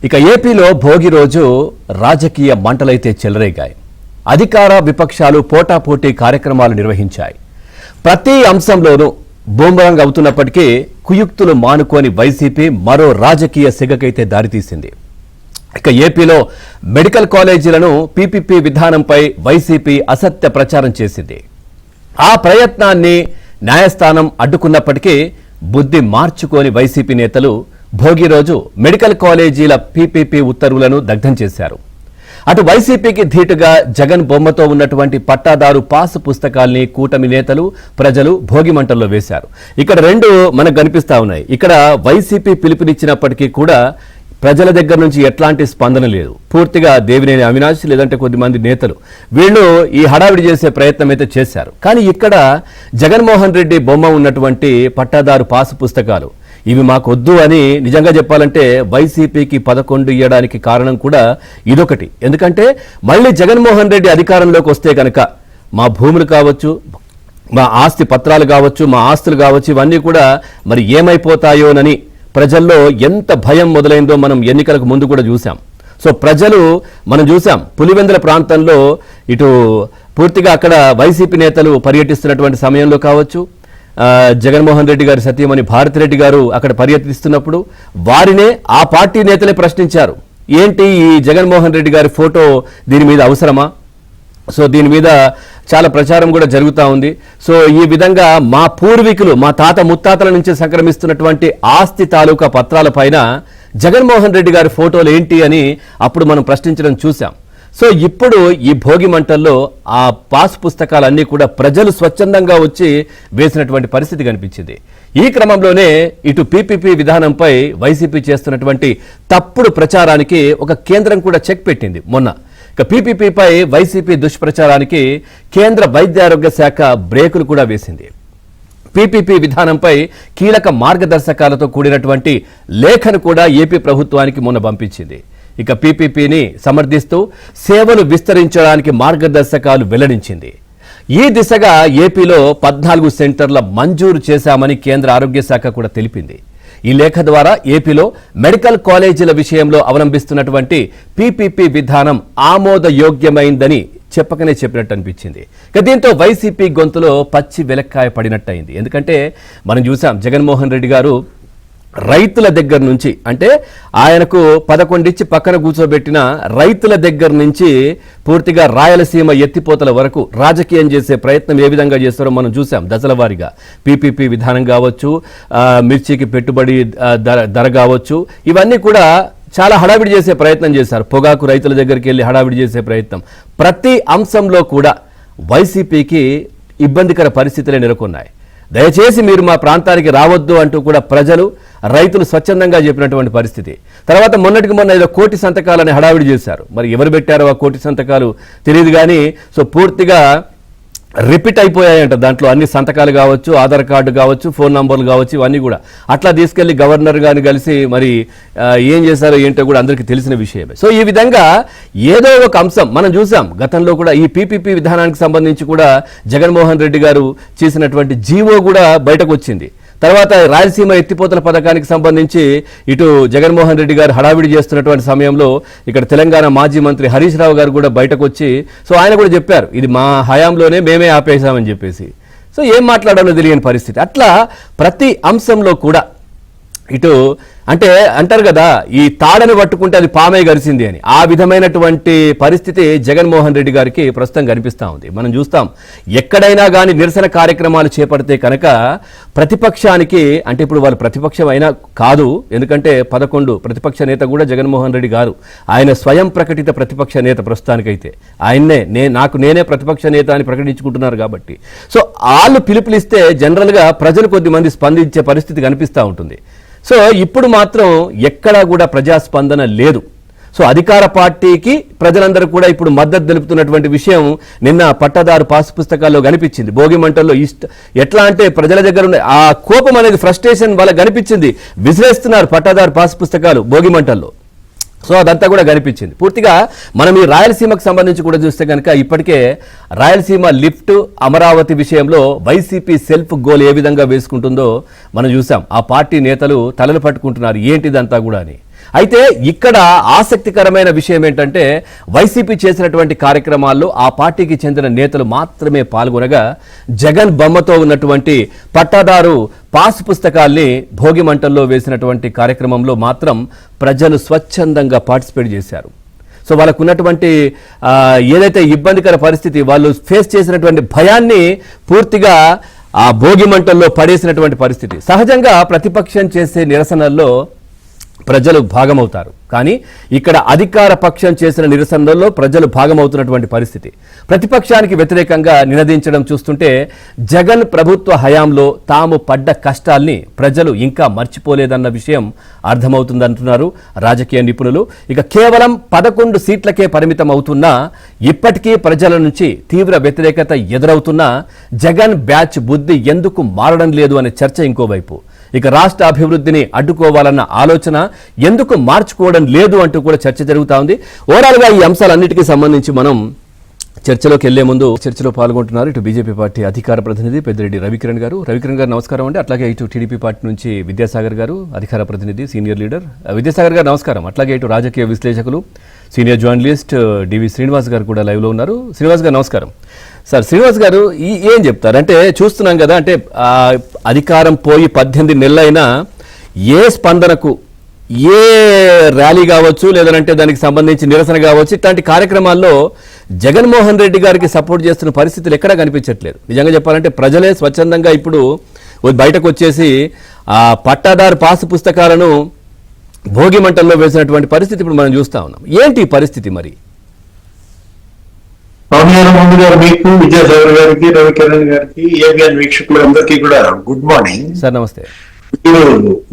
ఇక ఏపీలో భోగి రోజు రాజకీయ మంటలైతే చెలరేగాయి. అధికార విపక్షాలు పోటాపోటీ కార్యక్రమాలు నిర్వహించాయి. ప్రతి అంశంలోనూ బూమరంగ్ అవుతున్నప్పటికీ కుయుక్తులు మానుకోని వైసీపీ మరో రాజకీయ సిగకైతే దారితీసింది. ఇక ఏపీలో మెడికల్ కాలేజీలను పీపీపీ విధానంపై వైసీపీ అసత్య ప్రచారం చేసింది. ఆ ప్రయత్నాన్ని న్యాయస్థానం అడ్డుకున్నప్పటికీ బుద్ధి మార్చుకోని వైసీపీ నేతలు భోగి రోజు మెడికల్ కాలేజీల పీపీపీ ఉత్తర్వులను దగ్ధం చేశారు. అటు వైసీపీకి ధీటుగా జగన్ బొమ్మతో ఉన్నటువంటి పట్టాదారు పాసు పుస్తకాల్ని కూటమి నేతలు ప్రజలు భోగి మంటల్లో వేశారు. ఇక్కడ రెండు మనకు కనిపిస్తా ఉన్నాయి. ఇక్కడ వైసీపీ పిలుపునిచ్చినప్పటికీ కూడా ప్రజల దగ్గర నుంచి ఎట్లాంటి స్పందన లేదు. పూర్తిగా దేవినేని అవినాష్ లేదంటే కొద్దిమంది నేతలు వీళ్ళు ఈ హడావిడి చేసే ప్రయత్నం అయితే చేశారు. కానీ ఇక్కడ జగన్మోహన్ రెడ్డి బొమ్మ ఉన్నటువంటి పట్టాదారు పాసు పుస్తకాలు ఇవి మాకు వద్దు అని నిజంగా చెప్పాలంటే వైసీపీకి 11 ఇవ్వడానికి కారణం కూడా ఇదొకటి. ఎందుకంటే మళ్ళీ జగన్మోహన్ రెడ్డి అధికారంలోకి వస్తే కనుక మా భూములు కావచ్చు, మా ఆస్తి పత్రాలు కావచ్చు, మా ఆస్తులు కావచ్చు, ఇవన్నీ కూడా మరి ఏమైపోతాయోనని ప్రజల్లో ఎంత భయం మొదలైందో మనం ఎన్నికలకు ముందు కూడా చూసాం. సో ప్రజలు మనం చూసాం పులివెందుల ప్రాంతంలో ఇటు పూర్తిగా అక్కడ వైసీపీ నేతలు పర్యటిస్తున్నటువంటి సమయంలో కావచ్చు, జగన్మోహన్ రెడ్డి గారి సతీమణి భారతిరెడ్డి గారు అక్కడ పర్యటిస్తున్నప్పుడు వారినే ఆ పార్టీ నేతలే ప్రశ్నించారు. ఏంటి ఈ జగన్మోహన్ రెడ్డి గారి ఫోటో దీని మీద అవసరమా? సో దీని మీద చాలా ప్రచారం కూడా జరుగుతూ ఉంది. సో ఈ విధంగా మా పూర్వీకులు మా తాత ముత్తాతల నుంచి సంక్రమిస్తున్నటువంటి ఆస్తి తాలూకా పత్రాల పైన జగన్మోహన్ రెడ్డి గారి ఫోటోలు ఏంటి అని అప్పుడు మనం ప్రశ్నించడం చూసాం. సో ఇప్పుడు ఈ భోగి మంటల్లో ఆ పాస్ పుస్తకాలన్నీ కూడా ప్రజలు స్వచ్ఛందంగా వచ్చి వేసినటువంటి పరిస్థితి కనిపించింది. ఈ క్రమంలోనే ఇటు పీపీపీ విధానంపై వైసీపీ చేస్తున్నటువంటి తప్పుడు ప్రచారానికి ఒక కేంద్రం కూడా చెక్ పెట్టింది మొన్న. ఇక పీపీపీపై వైసీపీ దుష్ప్రచారానికి కేంద్ర వైద్య ఆరోగ్య శాఖ బ్రేకులు కూడా వేసింది. పీపీపీ విధానంపై కీలక మార్గదర్శకాలతో కూడినటువంటి లేఖను కూడా ఏపీ ప్రభుత్వానికి మొన్న పంపించింది. ఇక పీపీపీని సమర్థిస్తూ సేవలు విస్తరించడానికి మార్గదర్శకాలు వెల్లడించింది. ఈ దిశగా ఏపీలో 14 సెంటర్ల మంజూరు చేశామని కేంద్ర ఆరోగ్య శాఖ కూడా తెలిపింది. ఈ లేఖ ద్వారా ఏపీలో మెడికల్ కాలేజీల విషయంలో అవలంబిస్తున్నటువంటి పీపీపీ విధానం ఆమోదయోగ్యమైందని చెప్పకనే చెప్పినట్టు అనిపించింది. దీంతో వైసీపీ గొంతులో పచ్చి వెలక్కాయ పడినట్టయింది. ఎందుకంటే మనం చూసాం జగన్మోహన్ రెడ్డి గారు రైతుల దగ్గర నుంచి, అంటే ఆయనకు 11 ఇచ్చి పక్కన కూర్చోబెట్టిన రైతుల దగ్గర నుంచి పూర్తిగా రాయలసీమ ఎత్తిపోతల వరకు రాజకీయం చేసే ప్రయత్నం ఏ విధంగా చేస్తారో మనం చూసాం. దశల వారీగా పీపీపీ విధానం కావచ్చు, మిర్చికి పెట్టుబడి ధర కావచ్చు, ఇవన్నీ కూడా చాలా హడావిడి చేసే ప్రయత్నం చేశారు. పొగాకు రైతుల దగ్గరికి వెళ్ళి హడావిడి చేసే ప్రయత్నం. ప్రతి అంశంలో కూడా వైసీపీకి ఇబ్బందికర పరిస్థితులే నెలకొన్నాయి. దయచేసి మీరు మా ప్రాంతానికి రావద్దు అంటూ కూడా ప్రజలు రైతులు స్వచ్ఛందంగా చెప్పినటువంటి పరిస్థితి. తర్వాత మొన్నటికి మొన్న ఏదో 1 కోటి సంతకాలని హడావిడి చేశారు. మరి ఎవరు పెట్టారో ఆ 1 కోటి సంతకాలు తెలియదు కానీ సో పూర్తిగా రిపీట్ అయిపోయాయంట. దాంట్లో అన్ని సంతకాలు కావచ్చు, ఆధార్ కార్డు కావచ్చు, ఫోన్ నంబర్లు కావచ్చు, ఇవన్నీ కూడా అట్లా తీసుకెళ్లి గవర్నర్ గారిని కలిసి మరి ఏం చేశారో ఏంటో కూడా అందరికీ తెలిసిన విషయమే. సో ఈ విధంగా ఏదో ఒక అంశం మనం చూసాం. గతంలో కూడా ఈ పీపీపీ విధానానికి సంబంధించి కూడా జగన్మోహన్ రెడ్డి గారు చేసినటువంటి జీవో కూడా బయటకు వచ్చింది. తర్వాత రాయలసీమ ఎత్తిపోతల పథకానికి సంబంధించి ఇటు జగన్మోహన్ రెడ్డి గారు హడావిడి చేస్తున్నటువంటి సమయంలో ఇక్కడ తెలంగాణ మాజీ మంత్రి హరీష్ రావు గారు కూడా బయటకు వచ్చి సో ఆయన కూడా చెప్పారు ఇది మా హయాంలోనే మేమే ఆపేశామని చెప్పేసి. సో ఏం మాట్లాడాలో తెలియని పరిస్థితి. అట్లా ప్రతి అంశంలో కూడా ఇటు అంటే అంటారు కదా ఈ తాడని పట్టుకుంటే అది పామే గరిసింది అని, ఆ విధమైనటువంటి పరిస్థితి జగన్మోహన్ రెడ్డి గారికి ప్రస్తుతం కనిపిస్తూ ఉంది. మనం చూస్తాం ఎక్కడైనా కానీ నిరసన కార్యక్రమాలు చేపడితే కనుక ప్రతిపక్షానికి, అంటే ఇప్పుడు వాళ్ళు ప్రతిపక్షం అయినా కాదు, ఎందుకంటే 11 ప్రతిపక్ష నేత కూడా జగన్మోహన్ రెడ్డి గారు. ఆయన స్వయం ప్రకటిత ప్రతిపక్ష నేత ప్రస్తుతానికైతే. ఆయన్నే నేనే ప్రతిపక్ష నేత అని ప్రకటించుకుంటున్నారు కాబట్టి సో వాళ్ళు పిలుపులిస్తే జనరల్గా ప్రజలు కొద్దిమంది స్పందించే పరిస్థితి కనిపిస్తూ ఉంటుంది. సో ఇప్పుడు మాత్రం ఎక్కడా కూడా ప్రజాస్పందన లేదు. సో అధికార పార్టీకి ప్రజలందరూ కూడా ఇప్పుడు మద్దతు తెలుపుతున్నటువంటి విషయం నిన్న పట్టాదారు పాస్ పుస్తకాల్లో కనిపించింది. భోగి మంటల్లో ఎట్లా అంటే ప్రజల దగ్గర ఉన్న ఆ కోపం అనేది ఫ్రస్ట్రేషన్ వాళ్ళకి కనిపించింది. విసిరేస్తున్నారు పట్టాదారు పాస్ పుస్తకాలు భోగి మంటల్లో. సో అదంతా కూడా కనిపించింది. పూర్తిగా మనం ఈ రాయలసీమకు సంబంధించి కూడా చూస్తే కనుక ఇప్పటికే రాయలసీమ లిఫ్ట్ అమరావతి విషయంలో వైసీపీ సెల్ఫ్ గోల్ ఏ విధంగా వేసుకుంటుందో మనం చూసాం. ఆ పార్టీ నేతలు తలలు పట్టుకుంటున్నారు ఏంటిదంతా కూడా అని. అయితే ఇక్కడ ఆసక్తికరమైన విషయం ఏంటంటే వైసీపీ చేసినటువంటి కార్యక్రమాల్లో ఆ పార్టీకి చెందిన నేతలు మాత్రమే పాల్గొనగా జగన్ బొమ్మతో ఉన్నటువంటి పట్టాదారు పాస్ పుస్తకాల్ని భోగి మంటల్లో వేసినటువంటి కార్యక్రమంలో మాత్రం ప్రజలు స్వచ్ఛందంగా పార్టిసిపేట్ చేశారు. సో వాళ్ళకు ఉన్నటువంటి ఏదైతే ఇబ్బందికర పరిస్థితి, వాళ్ళు ఫేస్ చేసినటువంటి భయాన్ని పూర్తిగా ఆ భోగి మంటల్లో పడేసినటువంటి పరిస్థితి. సహజంగా ప్రతిపక్షం చేసే నిరసనల్లో ప్రజలు భాగమవుతారు, కానీ ఇక్కడ అధికార పక్షం చేసిన నిరసనల్లో ప్రజలు భాగమవుతున్నటువంటి పరిస్థితి. ప్రతిపక్షానికి వ్యతిరేకంగా నినదించడం చూస్తుంటే జగన్ ప్రభుత్వ హయాంలో తాము పడ్డ కష్టాల్ని ప్రజలు ఇంకా మర్చిపోలేదన్న విషయం అర్థమవుతుందంటున్నారు రాజకీయ నిపుణులు. ఇక కేవలం 11 సీట్లకే పరిమితం అవుతున్నా ఇప్పటికీ ప్రజల నుంచి తీవ్ర వ్యతిరేకత ఎదురవుతున్నా జగన్ బ్యాచ్ బుద్ధి ఎందుకు మారడం లేదు అనే చర్చ ఇంకోవైపు. ఇక రాష్ట్ర అభివృద్ధిని అడ్డుకోవాలన్న ఆలోచన ఎందుకు మార్చుకోవడం లేదు అంటూ కూడా చర్చ జరుగుతా ఉంది. ఓవరాల్ గా ఈ అంశాలన్నిటికీ సంబంధించి మనం చర్చలోకి వెళ్లే ముందు చర్చలో పాల్గొంటున్నారు ఇటు బీజేపీ పార్టీ అధికార ప్రతినిధి పెద్దిరెడ్డి రవికిరణ్ గారు. రవికిరణ్ గారు నమస్కారం అండి. అట్లాగే ఇటు టీడీపీ పార్టీ నుంచి విద్యాసాగర్ గారు అధికార ప్రతినిధి సీనియర్ లీడర్. విద్యాసాగర్ గారు నమస్కారం. అట్లాగే ఇటు రాజకీయ విశ్లేషకులు సీనియర్ జర్నలిస్ట్ డివి శ్రీనివాస్ గారు కూడా లైవ్ లో ఉన్నారు. శ్రీనివాస్ గారు నమస్కారం. సార్, శ్రీనివాస్ గారు ఏం చెప్తారు అంటే చూస్తున్నాం కదా, అంటే అధికారం పోయి 18 నెలలైనా ఏ స్పందనకు, ఏ ర్యాలీ కావచ్చు లేదంటే దానికి సంబంధించి నిరసన కావచ్చు, ఇట్లాంటి కార్యక్రమాల్లో జగన్మోహన్ రెడ్డి గారికి సపోర్ట్ చేస్తున్న పరిస్థితులు ఎక్కడా కనిపించట్లేదు. నిజంగా చెప్పాలంటే ప్రజలే స్వచ్ఛందంగా ఇప్పుడు బయటకు వచ్చేసి ఆ పట్టాదారు పాసు పుస్తకాలను భోగి మంటల్లో వేసినటువంటి పరిస్థితి ఇప్పుడు మనం చూస్తా ఉన్నాం. ఏంటి ఈ పరిస్థితి మరి? ముందు గారు మీకు, విద్యాసాగర్ గారికి, రవికిరణ్ గారికి, ఏబిఎన్ వీక్షకులందరికీ కూడా గుడ్ మార్నింగ్ సార్. నమస్తే.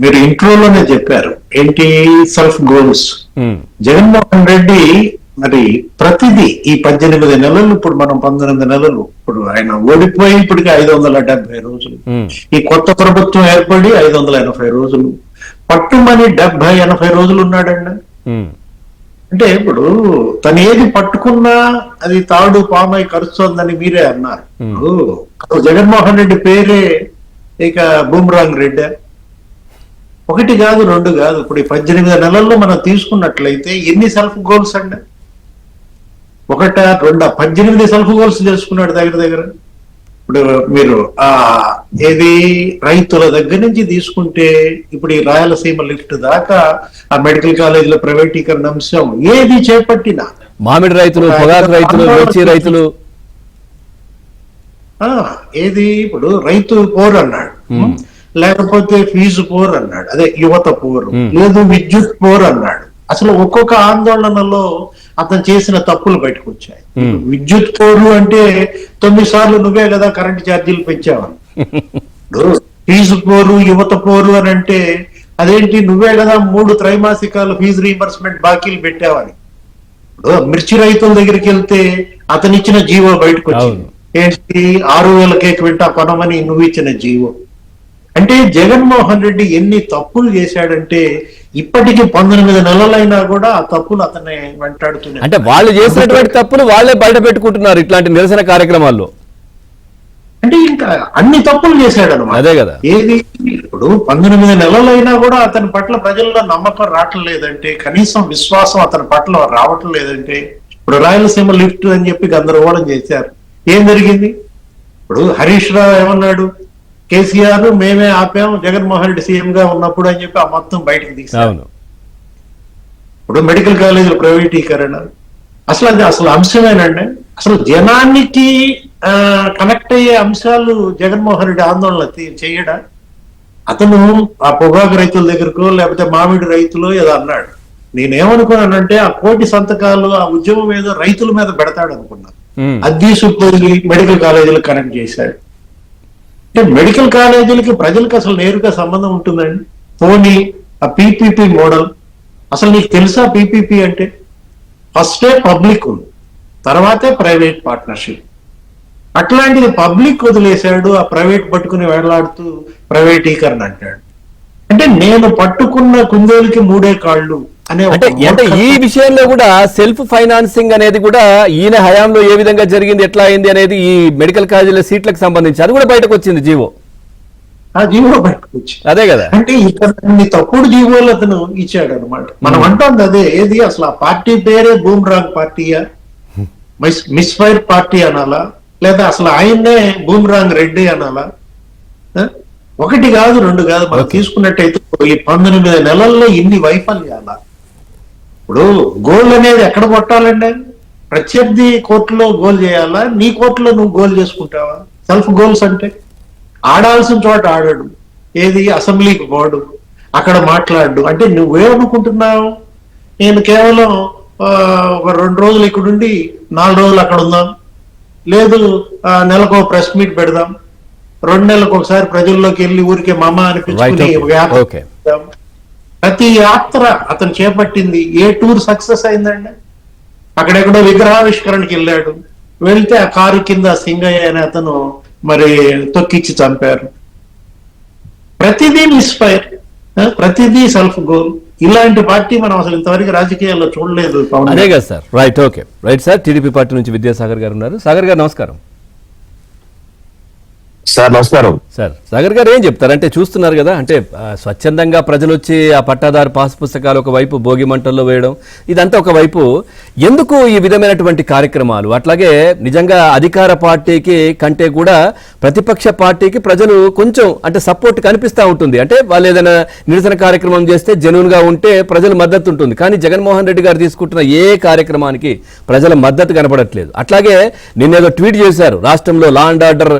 మీరు ఇంట్రోలోనే చెప్పారు ఏంటి సెల్ఫ్ గోల్స్. జగన్మోహన్ రెడ్డి మరి ప్రతిదీ ఈ 18 నెలలు, ఇప్పుడు మనం 19 నెలలు, ఇప్పుడు ఆయన ఓడిపోయి ఇప్పటికి 570 రోజులు, ఈ కొత్త ప్రభుత్వం ఏర్పడి 580 రోజులు, పట్టుమని 70-80 రోజులు ఉన్నాడండి. అంటే ఇప్పుడు తను ఏది పట్టుకున్నా అది తాడు పామై కరుస్తోందని మీరే అన్నారు. జగన్మోహన్ రెడ్డి పేరే ఇక బూమ్రాంగ్ రెడ్డి. 1 కాదు 2 కాదు, ఇప్పుడు ఈ 18 నెలల్లో మనం తీసుకున్నట్లయితే ఎన్ని సెల్ఫ్ గోల్స్ అండి? 1, 2, 18 సెల్ఫ్ గోల్స్ చేసుకున్నాడు దగ్గర. ఇప్పుడు మీరు ఏది రైతుల దగ్గర నుంచి తీసుకుంటే ఇప్పుడు ఈ రాయలసీమ లిఫ్ట్ దాకా ఆ మెడికల్ కాలేజీల ప్రైవేటీకరణ అంశం ఏది చేపట్టినా, మామిడి రైతులు, పొగాకు రైతులు, మిర్చి రైతులు, ఏది ఇప్పుడు రైతు పోరు అన్నాడు, లేకపోతే ఫీజు పోరు అన్నాడు, అదే యువత పోరు, లేదు విద్యుత్ పోరు అన్నాడు. అసలు ఒక్కొక్క ఆందోళనలో అతను చేసిన తప్పులు బయటకు వచ్చాయి. విద్యుత్ పోరు అంటే 9 సార్లు నువ్వే కదా కరెంట్ ఛార్జీలు పెంచావని. ఫీజు పోరు, యువత పోరు అని అంటే అదేంటి, నువ్వే కదా 3 త్రైమాసికాలు ఫీజు రీయింబర్స్మెంట్ బాకీలు పెట్టావని. మిర్చి రైతుల దగ్గరికి వెళ్తే అతను ఇచ్చిన జీవో బయటకు వచ్చింది. ఏంటి, 6,000 క్వింటా కొనమని నువ్వు ఇచ్చిన జీవో. అంటే జగన్మోహన్ రెడ్డి ఎన్ని తప్పులు చేశాడంటే ఇప్పటికీ 19 నెలలైనా కూడా ఆ తప్పులు అతన్ని వెంటాడుతున్నాయి. అంటే వాళ్ళు చేసినటువంటి తప్పులు వాళ్ళే బయట పెట్టుకుంటున్నారు ఇట్లాంటి నిరసన కార్యక్రమాల్లో. అంటే ఇంకా అన్ని తప్పులు చేశాడు అనమాట. అదే కదా, ఏది ఇప్పుడు 19 నెలలైనా కూడా అతని పట్ల ప్రజల్లో నమ్మకం రావటం లేదంటే, కనీసం విశ్వాసం అతని పట్ల రావటం లేదంటే, ఇప్పుడు రాయలసీమ లిఫ్ట్ అని చెప్పి గందరగోళం చేశారు. ఏం జరిగింది? ఇప్పుడు హరీష్ రావు ఏమన్నాడు, కేసీఆర్ మేమే ఆపాము జగన్మోహన్ రెడ్డి సీఎం గా ఉన్నప్పుడు అని చెప్పి ఆ మొత్తం బయటకు తీశారు. ఇప్పుడు మెడికల్ కాలేజీల ప్రైవేటీకరణ అసలు అంశమేనండి. అసలు జనానికి కనెక్ట్ అయ్యే అంశాలు జగన్మోహన్ రెడ్డి ఆందోళన చేయడా? అతను ఆ పొగాకు రైతుల దగ్గరకో లేకపోతే మామిడి రైతులు ఏదో అన్నాడు. నేనేమనుకున్నానంటే ఆ 1,000 సంతకాలు ఆ ఉద్యమం ఏదో రైతుల మీద పెడతాడు అనుకున్నాను. అది తీసుకుపోయి మెడికల్ కాలేజీలు కనెక్ట్ చేశాడు. అంటే మెడికల్ కాలేజీలకి ప్రజలకు అసలు నేరుగా సంబంధం ఉంటుందండి? పోనీ ఆ పీపీపీ మోడల్, అసలు నీకు తెలుసా పీపీపీ అంటే? ఫస్టే పబ్లిక్ ఉంది, తర్వాతే ప్రైవేట్ పార్ట్నర్షిప్. అట్లాంటిది పబ్లిక్ వదిలేశాడు, ఆ ప్రైవేట్ పట్టుకుని వేలాడుతూ ప్రైవేటీకరణ అంటాడు. అంటే నేను పట్టుకున్న కుందేలుకి 3 కాళ్ళు అనే. అంటే ఈ విషయంలో కూడా సెల్ఫ్ ఫైనాన్సింగ్ అనేది కూడా ఈయన హయాంలో ఏ విధంగా జరిగింది, ఎట్లా అయింది అనేది ఈ మెడికల్ కాలేజీల సీట్లకు సంబంధించి అది కూడా బయటకు వచ్చింది జీవో. ఆ జీవో బయటకు వచ్చింది. అదే కదా. అంటే ఇక్కడ తప్పుడు జీవోలు అతను ఇచ్చాడు అనమాట. మనం అంటోంది అదే. ఏది అసలు ఆ పార్టీ పేరే బూమ్రాంగ్ పార్టీయా, మిస్ఫైర్ పార్టీ అనాలా, లేదా అసలు ఆయన్నే బూమ్రాంగ్ రెడ్డి అనాలా? ఒకటి కాదు, రెండు కాదు. మనం తీసుకున్నట్టయితే ఈ 19 నెలల్లో ఇన్ని వైఫల్యాలా? ఇప్పుడు గోల్ అనేది ఎక్కడ కొట్టాలండి? ప్రత్యర్థి కోర్టులో గోల్ చేయాలా, నీ కోర్టులో నువ్వు గోల్ చేసుకుంటావా? సెల్ఫ్ గోల్స్ అంటే ఆడాల్సిన చోట ఆడాడు. ఏది అసెంబ్లీకి పోడు, అక్కడ మాట్లాడు. అంటే నువ్వేమనుకుంటున్నావు? నేను కేవలం ఒక 2 రోజులు ఇక్కడుండి 4 రోజులు అక్కడ ఉందాం, లేదు నెలకు ప్రెస్ మీట్ పెడదాం, 2 నెలలకు ఒకసారి ప్రజల్లోకి వెళ్ళి ఊరికే మమ అనిపించుకుని ప్రతి యాత్ర అతను చేపట్టింది ఏ టూర్ సక్సెస్ అయిందండి? అక్కడెక్కడో విగ్రహావిష్కరణకి వెళ్ళాడు, వెళ్తే ఆ కారు కింద సింగయ్య అనే అతను మరి తొక్కిచ్చి చంపారు. ప్రతిదీ మిస్ఫైర్, ప్రతిదీ సెల్ఫ్ గోల్. ఇలాంటి పార్టీ మనం అసలు ఇంతవరకు రాజకీయాల్లో చూడలేదు. అదే కదా sir. Right, okay, right sir. TDP party నుంచి విద్యాసాగర్ గారు ఉన్నారు. సాగర్ గారు నమస్కారం. సార్ నమస్కారం. సార్, సాగర్ గారు ఏం చెప్తారంటే, చూస్తున్నారు కదా, అంటే స్వచ్ఛందంగా ప్రజలు వచ్చి ఆ పట్టాదారు పాస్ పుస్తకాలు ఒకవైపు భోగి మంటల్లో వేయడం, ఇదంతా ఒకవైపు, ఎందుకు ఈ విధమైనటువంటి కార్యక్రమాలు? అట్లాగే నిజంగా అధికార పార్టీకి కంటే కూడా ప్రతిపక్ష పార్టీకి ప్రజలు కొంచెం అంటే సపోర్ట్ కనిపిస్తూ ఉంటుంది. అంటే వాళ్ళు ఏదైనా నిరసన కార్యక్రమం చేస్తే జెన్యూన్ గా ఉంటే ప్రజల మద్దతు ఉంటుంది. కానీ జగన్మోహన్ రెడ్డి గారు తీసుకుంటున్న ఏ కార్యక్రమానికి ప్రజల మద్దతు కనపడట్లేదు. అట్లాగే నిన్నేదో ట్వీట్ చేశారు, రాష్ట్రంలో లా అండ్ ఆర్డర్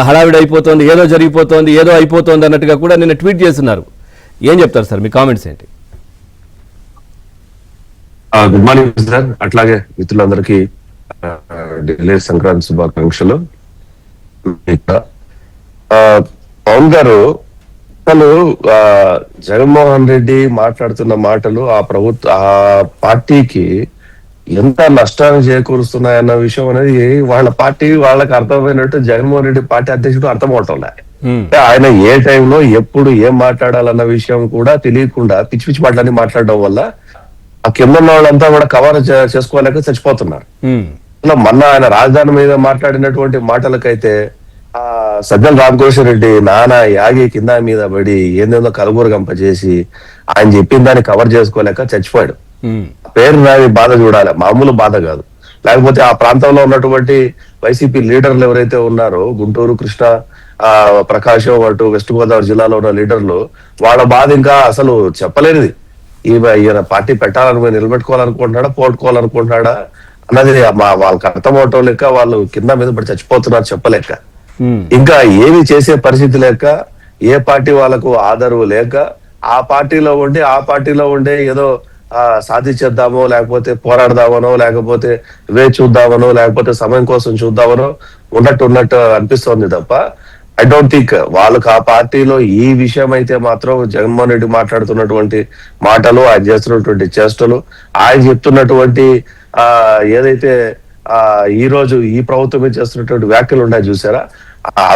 హడావిడి అయిపోతుంది, ఏదో జరిగిపోతుంది, ఏదో అయిపోతుంది అన్నట్టుగా కూడా నిన్న ట్వీట్ చేస్తున్నారు. ఏం చెప్తారు సార్, మీ కామెంట్స్ ఏంటి? Good morning sir. అట్లాగే మిత్రులందరికీ ఢిల్లీ సంక్రాంతి శుభాకాంక్షలు. పవన్ గారు అసలు జగన్మోహన్ రెడ్డి మాట్లాడుతున్న మాటలు ఆ పార్టీకి ఎంత నష్టాన్ని చేకూరుస్తున్నాయన్న విషయం అనేది వాళ్ళ పార్టీ వాళ్ళకి అర్థమైనట్టు జగన్మోహన్ రెడ్డి పార్టీ అధ్యక్షుడు అర్థం అవటంలే. ఆయన ఏ టైంలో ఎప్పుడు ఏం మాట్లాడాలన్న విషయం కూడా తెలియకుండా పిచ్చి పిచ్చి మాటలన్నీ మాట్లాడడం వల్ల ఆ కింద ఉన్న వాళ్ళంతా కూడా కవర్ చేసుకోలేక చచ్చిపోతున్నారు. మొన్న ఆయన రాజధాని మీద మాట్లాడినటువంటి మాటలకైతే ఆ సజ్జల రామకృష్ణారెడ్డి నానా యాగి కింద మీద పడి ఏందేందో కలుగురు గంపచేసి ఆయన చెప్పిన దాన్ని కవర్ చేసుకోలేక చచ్చిపోయాడు. పేరు నాది బాధ చూడాలి, మామూలు బాధ కాదు. లేకపోతే ఆ ప్రాంతంలో ఉన్నటువంటి వైసీపీ లీడర్లు ఎవరైతే ఉన్నారో, గుంటూరు, కృష్ణా, ప్రకాశం, అటు వెస్ట్ గోదావరి జిల్లాలో ఉన్న లీడర్లు, వాళ్ళ బాధ ఇంకా అసలు చెప్పలేనిది. ఈయన పార్టీ పెట్టాలని నిలబెట్టుకోవాలనుకుంటున్నాడా, పోగొట్టుకోవాలనుకుంటున్నాడా అన్నది వాళ్ళకి అర్థం అవటం లేక వాళ్ళు కింద మీద పడి చచ్చిపోతున్నారు చెప్పలేక. ఇంకా ఏమి చేసే పరిస్థితి లేక, ఏ పార్టీ వాళ్ళకు ఆదరవు లేక, ఆ పార్టీలో ఉండే ఏదో సాధించేద్దామో, లేకపోతే పోరాడదామనో, లేకపోతే చూద్దామనో, లేకపోతే సమయం కోసం చూద్దామనో ఉన్నట్టు అనిపిస్తోంది తప్ప ఐ డోంట్ థింక్ వాళ్ళకు ఆ పార్టీలో ఈ విషయం అయితే మాత్రం జగన్మోహన్ రెడ్డి మాట్లాడుతున్నటువంటి మాటలు, ఆయన చేస్తున్నటువంటి చేష్టలు, ఆయన చెప్తున్నటువంటి ఏదైతే ఈ రోజు ఈ ప్రభుత్వం చేస్తున్నటువంటి వ్యాఖ్యలు ఉన్నాయి చూసారా,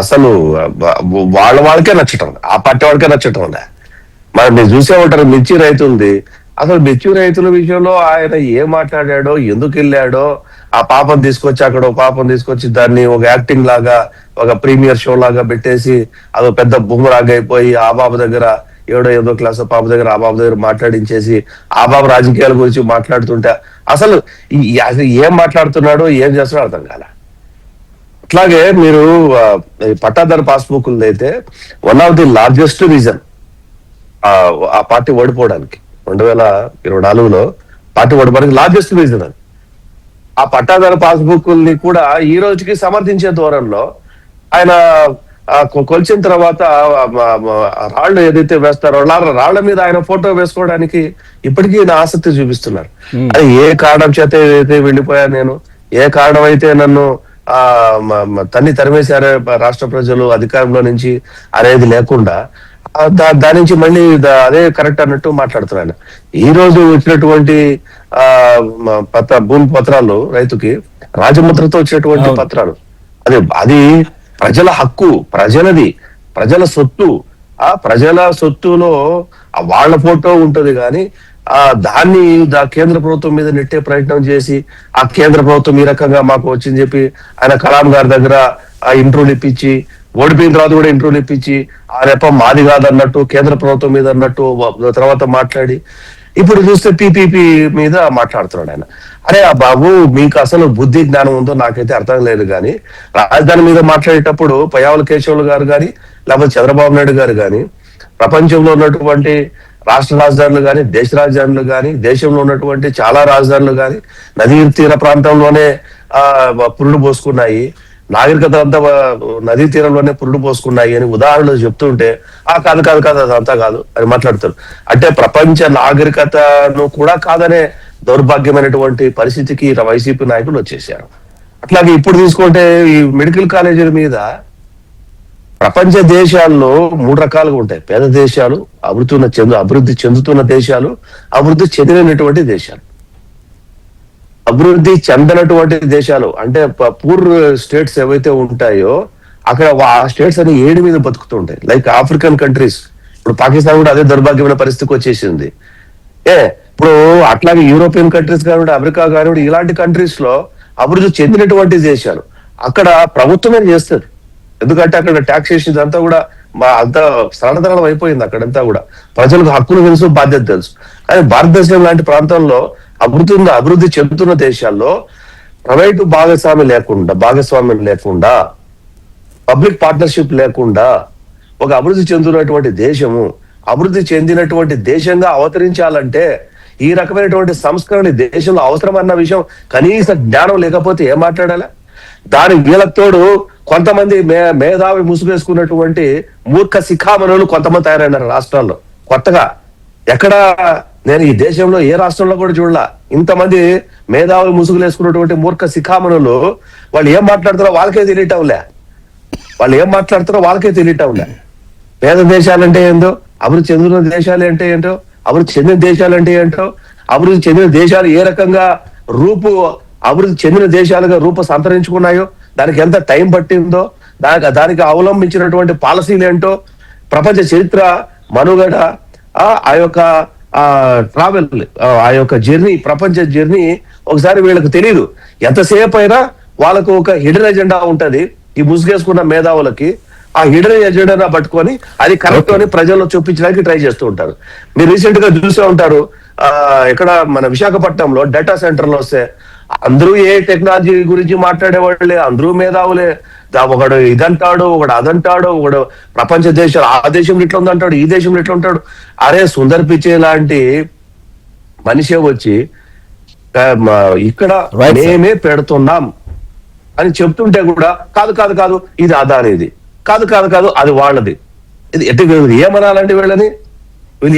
అసలు వాళ్ళకే నచ్చటం, ఆ పార్టీ వాళ్ళకే నచ్చటం లే. మరి మీరు చూసే ఉంటారు మిర్చి రైతు ఉంది, అసలు మిర్చి రైతుల విషయంలో ఆయన ఏం మాట్లాడాడో, ఎందుకు వెళ్ళాడో, ఆ పాపం తీసుకొచ్చి దాన్ని ఒక యాక్టింగ్ లాగా, ఒక ప్రీమియర్ షో లాగా పెట్టేసి అదో పెద్ద బుమ్రాగ్ అయిపోయి ఆ బాబు దగ్గర ఏదో క్లాస్ పాప దగ్గర ఆ బాబు దగ్గర మాట్లాడించేసి ఆ బాబు రాజకీయాల గురించి మాట్లాడుతుంటే అసలు ఏం మాట్లాడుతున్నాడో ఏం చేస్తున్నాడో అర్థం కాల. అట్లాగే మీరు పట్టాదారు పాస్బుక్ అయితే one of the largest reason ఆ పార్టీ ఓడిపోవడానికి 2024లో పార్టీ ఓడిపోవడానికి లార్జెస్ట్ రీజన్ అది. ఆ పట్టాదారు పాస్బుక్ ని కూడా ఈ రోజుకి సమర్థించే ధోరణిలో ఆయన కొలిచిన తర్వాత రాళ్లు ఏదైతే వేస్తారో రాళ్ల మీద ఆయన ఫోటో వేసుకోవడానికి ఇప్పటికీ ఆసక్తి చూపిస్తున్నారు. అది ఏ కారణం చేత ఏదైతే వెళ్ళిపోయా నేను, ఏ కారణం అయితే నన్ను తరిమేశారే రాష్ట్ర ప్రజలు అధికారంలో నుంచి అనేది లేకుండా దాని నుంచి మళ్ళీ అదే కరెక్ట్ అన్నట్టు మాట్లాడుతున్నాను. ఈ రోజు వచ్చినటువంటి భూమి పత్రాలు రైతుకి రాజముద్రతో వచ్చినటువంటి పత్రాలు, అది ప్రజల హక్కు, ప్రజలది, ప్రజల సొత్తు. ఆ ప్రజల సొత్తులో వాళ్ళ ఫోటో ఉంటది కానీ దాన్ని కేంద్ర ప్రభుత్వం మీద నెట్టే ప్రయత్నం చేసి ఆ కేంద్ర ప్రభుత్వం ఈ రకంగా మాకు వచ్చింది చెప్పి ఆయన కలాం గారి దగ్గర ఆ ఇంటర్వ్యూలు ఇప్పించి ఓడిపోయిన తర్వాత కూడా ఇంటర్వ్యూలు ఇప్పించి ఆ నెపం మాది కాదన్నట్టు కేంద్ర ప్రభుత్వం మీద అన్నట్టు తర్వాత మాట్లాడి ఇప్పుడు చూస్తే పీపీపీ మీద మాట్లాడుతున్నాడు ఆయన. అరే ఆ బాబు, మీకు అసలు బుద్ధి జ్ఞానం ఉందో నాకైతే అర్థం లేదు. కానీ రాజధాని మీద మాట్లాడేటప్పుడు పయ్యావుల కేశవులు గారు కానీ లేకపోతే చంద్రబాబు నాయుడు గారు కానీ ప్రపంచంలో ఉన్నటువంటి రాష్ట్ర రాజధానులు కానీ దేశ రాజధానులు కానీ దేశంలో ఉన్నటువంటి చాలా రాజధానులు కానీ నదీ తీర ప్రాంతంలోనే పురుడు పోసుకున్నాయి, నాగరికత అంతా నదీ తీరంలోనే పురుడు పోసుకున్నాయి అని ఉదాహరణలు చెప్తుంటే కాదు కాదు కాదు అదంతా కాదు అని మాట్లాడతారు. అంటే ప్రపంచ నాగరికతను కూడా కాదనే దౌర్భాగ్యమైనటువంటి పరిస్థితికి వైసీపీ నాయకులు వచ్చేసారు. అట్లాగే ఇప్పుడు తీసుకుంటే ఈ మెడికల్ కాలేజీల మీద ప్రపంచ దేశాల్లో 3 రకాలుగా ఉంటాయి. పేద దేశాలు, అభివృద్ధి చెందుతున్న దేశాలు, అభివృద్ధి చెందినటువంటి దేశాలు. అభివృద్ధి చెందనటువంటి దేశాలు అంటే పూర్ స్టేట్స్ ఏవైతే ఉంటాయో అక్కడ ఆ స్టేట్స్ అన్ని ఏడు మీద బతుకుతూ ఉంటాయి. లైక్ ఆఫ్రికన్ కంట్రీస్, ఇప్పుడు పాకిస్తాన్ కూడా అదే దౌర్భాగ్యమైన పరిస్థితికి వచ్చేసింది. ఇప్పుడు అట్లాగే యూరోపియన్ కంట్రీస్ కానివ్వండి, అమెరికా కానివ్వండి, ఇలాంటి కంట్రీస్ లో అభివృద్ధి చెందినటువంటి దేశాలు అక్కడ ప్రభుత్వమే చేస్తుంది. ఎందుకంటే అక్కడ టాక్సేషన్ అంతా కూడా అంతా సరళతరం అయిపోయింది. అక్కడంతా కూడా ప్రజలకు హక్కులు తెలుసు, బాధ్యత తెలుసు. కానీ భారతదేశం లాంటి ప్రాంతంలో అభివృద్ధి చెందుతున్న దేశాల్లో ప్రైవేటు భాగస్వామ్యం లేకుండా పబ్లిక్ పార్ట్నర్షిప్ లేకుండా ఒక అభివృద్ధి చెందుతున్నటువంటి దేశము అభివృద్ధి చెందినటువంటి దేశంగా అవతరించాలంటే ఈ రకమైనటువంటి సంస్కరణ దేశంలో అవసరం అన్న విషయం కనీస జ్ఞానం లేకపోతే ఏం మాట్లాడాలి? దాని వీళ్ళకి తోడు కొంతమంది మేధావి ముసుగేసుకున్నటువంటి మూర్ఖ శిఖామణులు కొంతమంది తయారైనారు రాష్ట్రాల్లో కొత్తగా. ఎక్కడ నేను ఈ దేశంలో ఏ రాష్ట్రంలో కూడా చూడలా ఇంతమంది మేధావులు ముసుగులు వేసుకున్నటువంటి మూర్ఖ శిఖామణులు. వాళ్ళు ఏం మాట్లాడతారో వాళ్ళకే తెలియటంలే. పేద దేశాలంటే ఏంటో, అభివృద్ధి చెందిన దేశాలు అంటే ఏంటో, అభివృద్ధి చెందిన దేశాలు అంటే ఏంటో, అభివృద్ధి చెందిన దేశాలు ఏ రకంగా అభివృద్ధి చెందిన దేశాలుగా సంతరించుకున్నాయో, దానికి ఎంత టైం పట్టిందో, దానికి అవలంబించినటువంటి పాలసీలు ఏంటో, ప్రపంచ చరిత్ర, మనుగడ, ఆ యొక్క ట్రావెల్, ఆ యొక్క జర్నీ, ప్రపంచ జర్నీ ఒకసారి వీళ్ళకి తెలియదు. ఎంతసేపు అయినా వాళ్ళకు ఒక హిడెన్ ఎజెండా ఉంటది. ఈ ముసుగేసుకున్న మేధావులకి ఆ హిడెన్ ఎజెండా పట్టుకొని అది కరెక్ట్ అని ప్రజల్లో చూపించడానికి ట్రై చేస్తూ ఉంటారు. మీరు రీసెంట్ గా చూసే ఉంటారు, ఇక్కడ మన విశాఖపట్నంలో డేటా సెంటర్లు వస్తే అందరూ ఏ టెక్నాలజీ గురించి మాట్లాడేవాళ్ళే, అందరూ మేధావులే. ఒకడు ఇదంటాడు, ఒకడు అదంటాడు, ఒకడు ప్రపంచ దేశాలు ఆ దేశంలో ఇట్లా ఉందంటాడు, ఈ దేశంలో ఇట్లా ఉంటాడు. అరే సుందర్ పిచ్చే లాంటి మనిషే వచ్చి ఇక్కడ మేమే పెడుతున్నాం అని చెప్తుంటే కూడా కాదు కాదు కాదు ఇది అదానిది, కాదు కాదు కాదు అది వాళ్ళది. ఇది ఎట్టి ఏమనాలంటే వీళ్ళని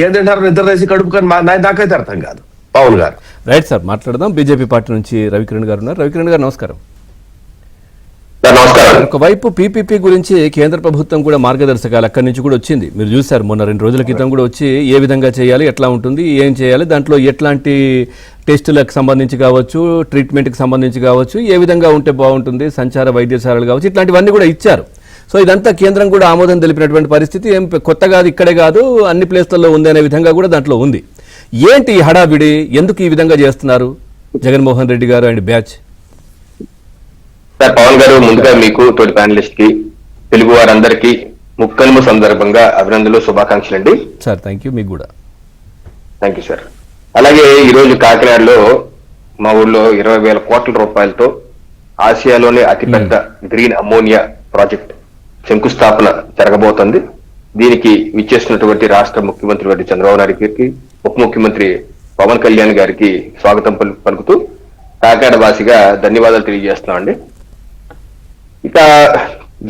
ఏం తింటారు నిద్ర వేసి కడుపు కానీ నాకైతే అర్థం కాదు. పవన్ గారు రైట్ సార్, మాట్లాడదాం. బీజేపీ పార్టీ నుంచి రవికిరణ్ గారు ఉన్నారు. రవికిరణ్ గారు నమస్కారం. ఒకవైపు పీపీపీ గురించి కేంద్ర ప్రభుత్వం కూడా మార్గదర్శకాలు అక్కడి నుంచి కూడా వచ్చింది. మీరు చూశారు మొన్న 2 రోజుల క్రితం కూడా వచ్చి ఏ విధంగా చేయాలి, ఎట్లా ఉంటుంది, ఏం చేయాలి, దాంట్లో ఎట్లాంటి టెస్టులకు సంబంధించి కావచ్చు, ట్రీట్మెంట్కి సంబంధించి కావచ్చు, ఏ విధంగా ఉంటే బాగుంటుంది, సంచార వైద్యశాలలు కావచ్చు, ఇట్లాంటివన్నీ కూడా ఇచ్చారు. సో ఇదంతా కేంద్రం కూడా ఆమోదం తెలిపినటువంటి పరిస్థితి. ఏం కొత్తగా ఇక్కడే కాదు అన్ని ప్లేస్లలో ఉంది అనే విధంగా కూడా దాంట్లో ఉంది. ఏంటి హడావిడి, ఎందుకు ఈ విధంగా చేస్తున్నారు జగన్మోహన్ రెడ్డి గారు అండ్ బ్యాచ్? సార్ పవన్ గారు, ముందుగా మీకు తోటి ప్యానలిస్ట్ కి తెలుగు వారందరికీ ముక్కనుమ సందర్భంగా అభినందనలు, శుభాకాంక్షలు అండి. Sir thank you. మీకు కూడా థ్యాంక్ యూ సార్. అలాగే ఈ రోజు కాకినాడలో మా ఊళ్ళో 20,000 కోట్ల రూపాయలతో ఆసియాలోనే అతిపెద్ద గ్రీన్ అమోనియా ప్రాజెక్ట్ శంకుస్థాపన జరగబోతోంది. దీనికి విచ్చేసినటువంటి రాష్ట్ర ముఖ్యమంత్రి వారి చంద్రబాబు నాయుడు గారికి, ఉప ముఖ్యమంత్రి పవన్ కళ్యాణ్ గారికి స్వాగతం పలుకుతూ కాకినాడ వాసిగా ధన్యవాదాలు తెలియజేస్తున్నాం అండి. ఇక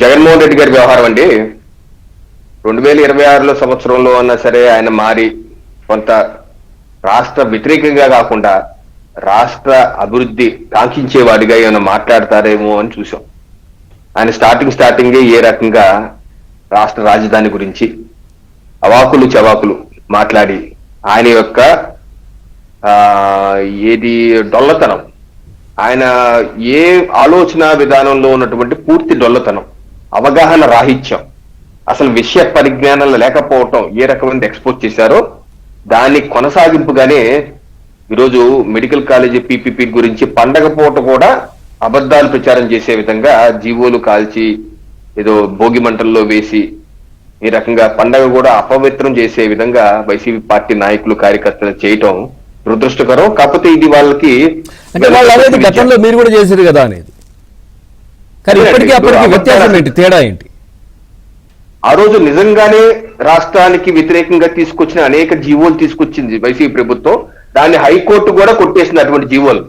జగన్మోహన్ రెడ్డి గారి వ్యవహారం అండి, 2026లో సంవత్సరంలో అన్నా సరే ఆయన మారి కొంత రాష్ట్ర వ్యతిరేకంగా కాకుండా రాష్ట్ర అభివృద్ధి కాంక్షించేవాడిగా ఏమైనా మాట్లాడతారేమో అని చూసాం. ఆయన స్టార్టింగే ఏ రకంగా రాష్ట్ర రాజధాని గురించి అవాకులు చవాకులు మాట్లాడి ఆయన యొక్క ఏది డొల్లతనం, ఆయన ఏ ఆలోచన విధానంలో ఉన్నటువంటి పూర్తి డొల్లతనం, అవగాహన రాహిత్యం, అసలు విషయ పరిజ్ఞానం లేకపోవటం ఏ రకమైన ఎక్స్పోజ్ చేశారో దాన్ని కొనసాగింపుగానే ఈరోజు మెడికల్ కాలేజీ పీపీపీ గురించి పండగ పూట కూడా అబద్ధాలు ప్రచారం చేసే విధంగా జీవోలు కాల్చి ఏదో భోగి మంటల్లో వేసి ఈ రకంగా పండగ కూడా అపవిత్రం చేసే విధంగా వైసీపీ పార్టీ నాయకులు కార్యకర్తలు చేయటం దురదృష్టకరం. కాకపోతే ఇది వాళ్ళకి అంటే వాళ్ళు అనేది గతంలో మీరు కూడా చేశారు కదా అనేది, కానీ ఇప్పటికీ అప్పటికి వ్యత్యాసం ఏంటి, తేడా ఏంటి? ఆ రోజు నిజంగానే రాష్ట్రానికి వ్యతిరేకంగా తీసుకొచ్చిన అనేక జీవోలు తీసుకొచ్చింది వైసీపీ ప్రభుత్వం. దాన్ని హైకోర్టు కూడా కొట్టేసింది. అటువంటి జీవోలు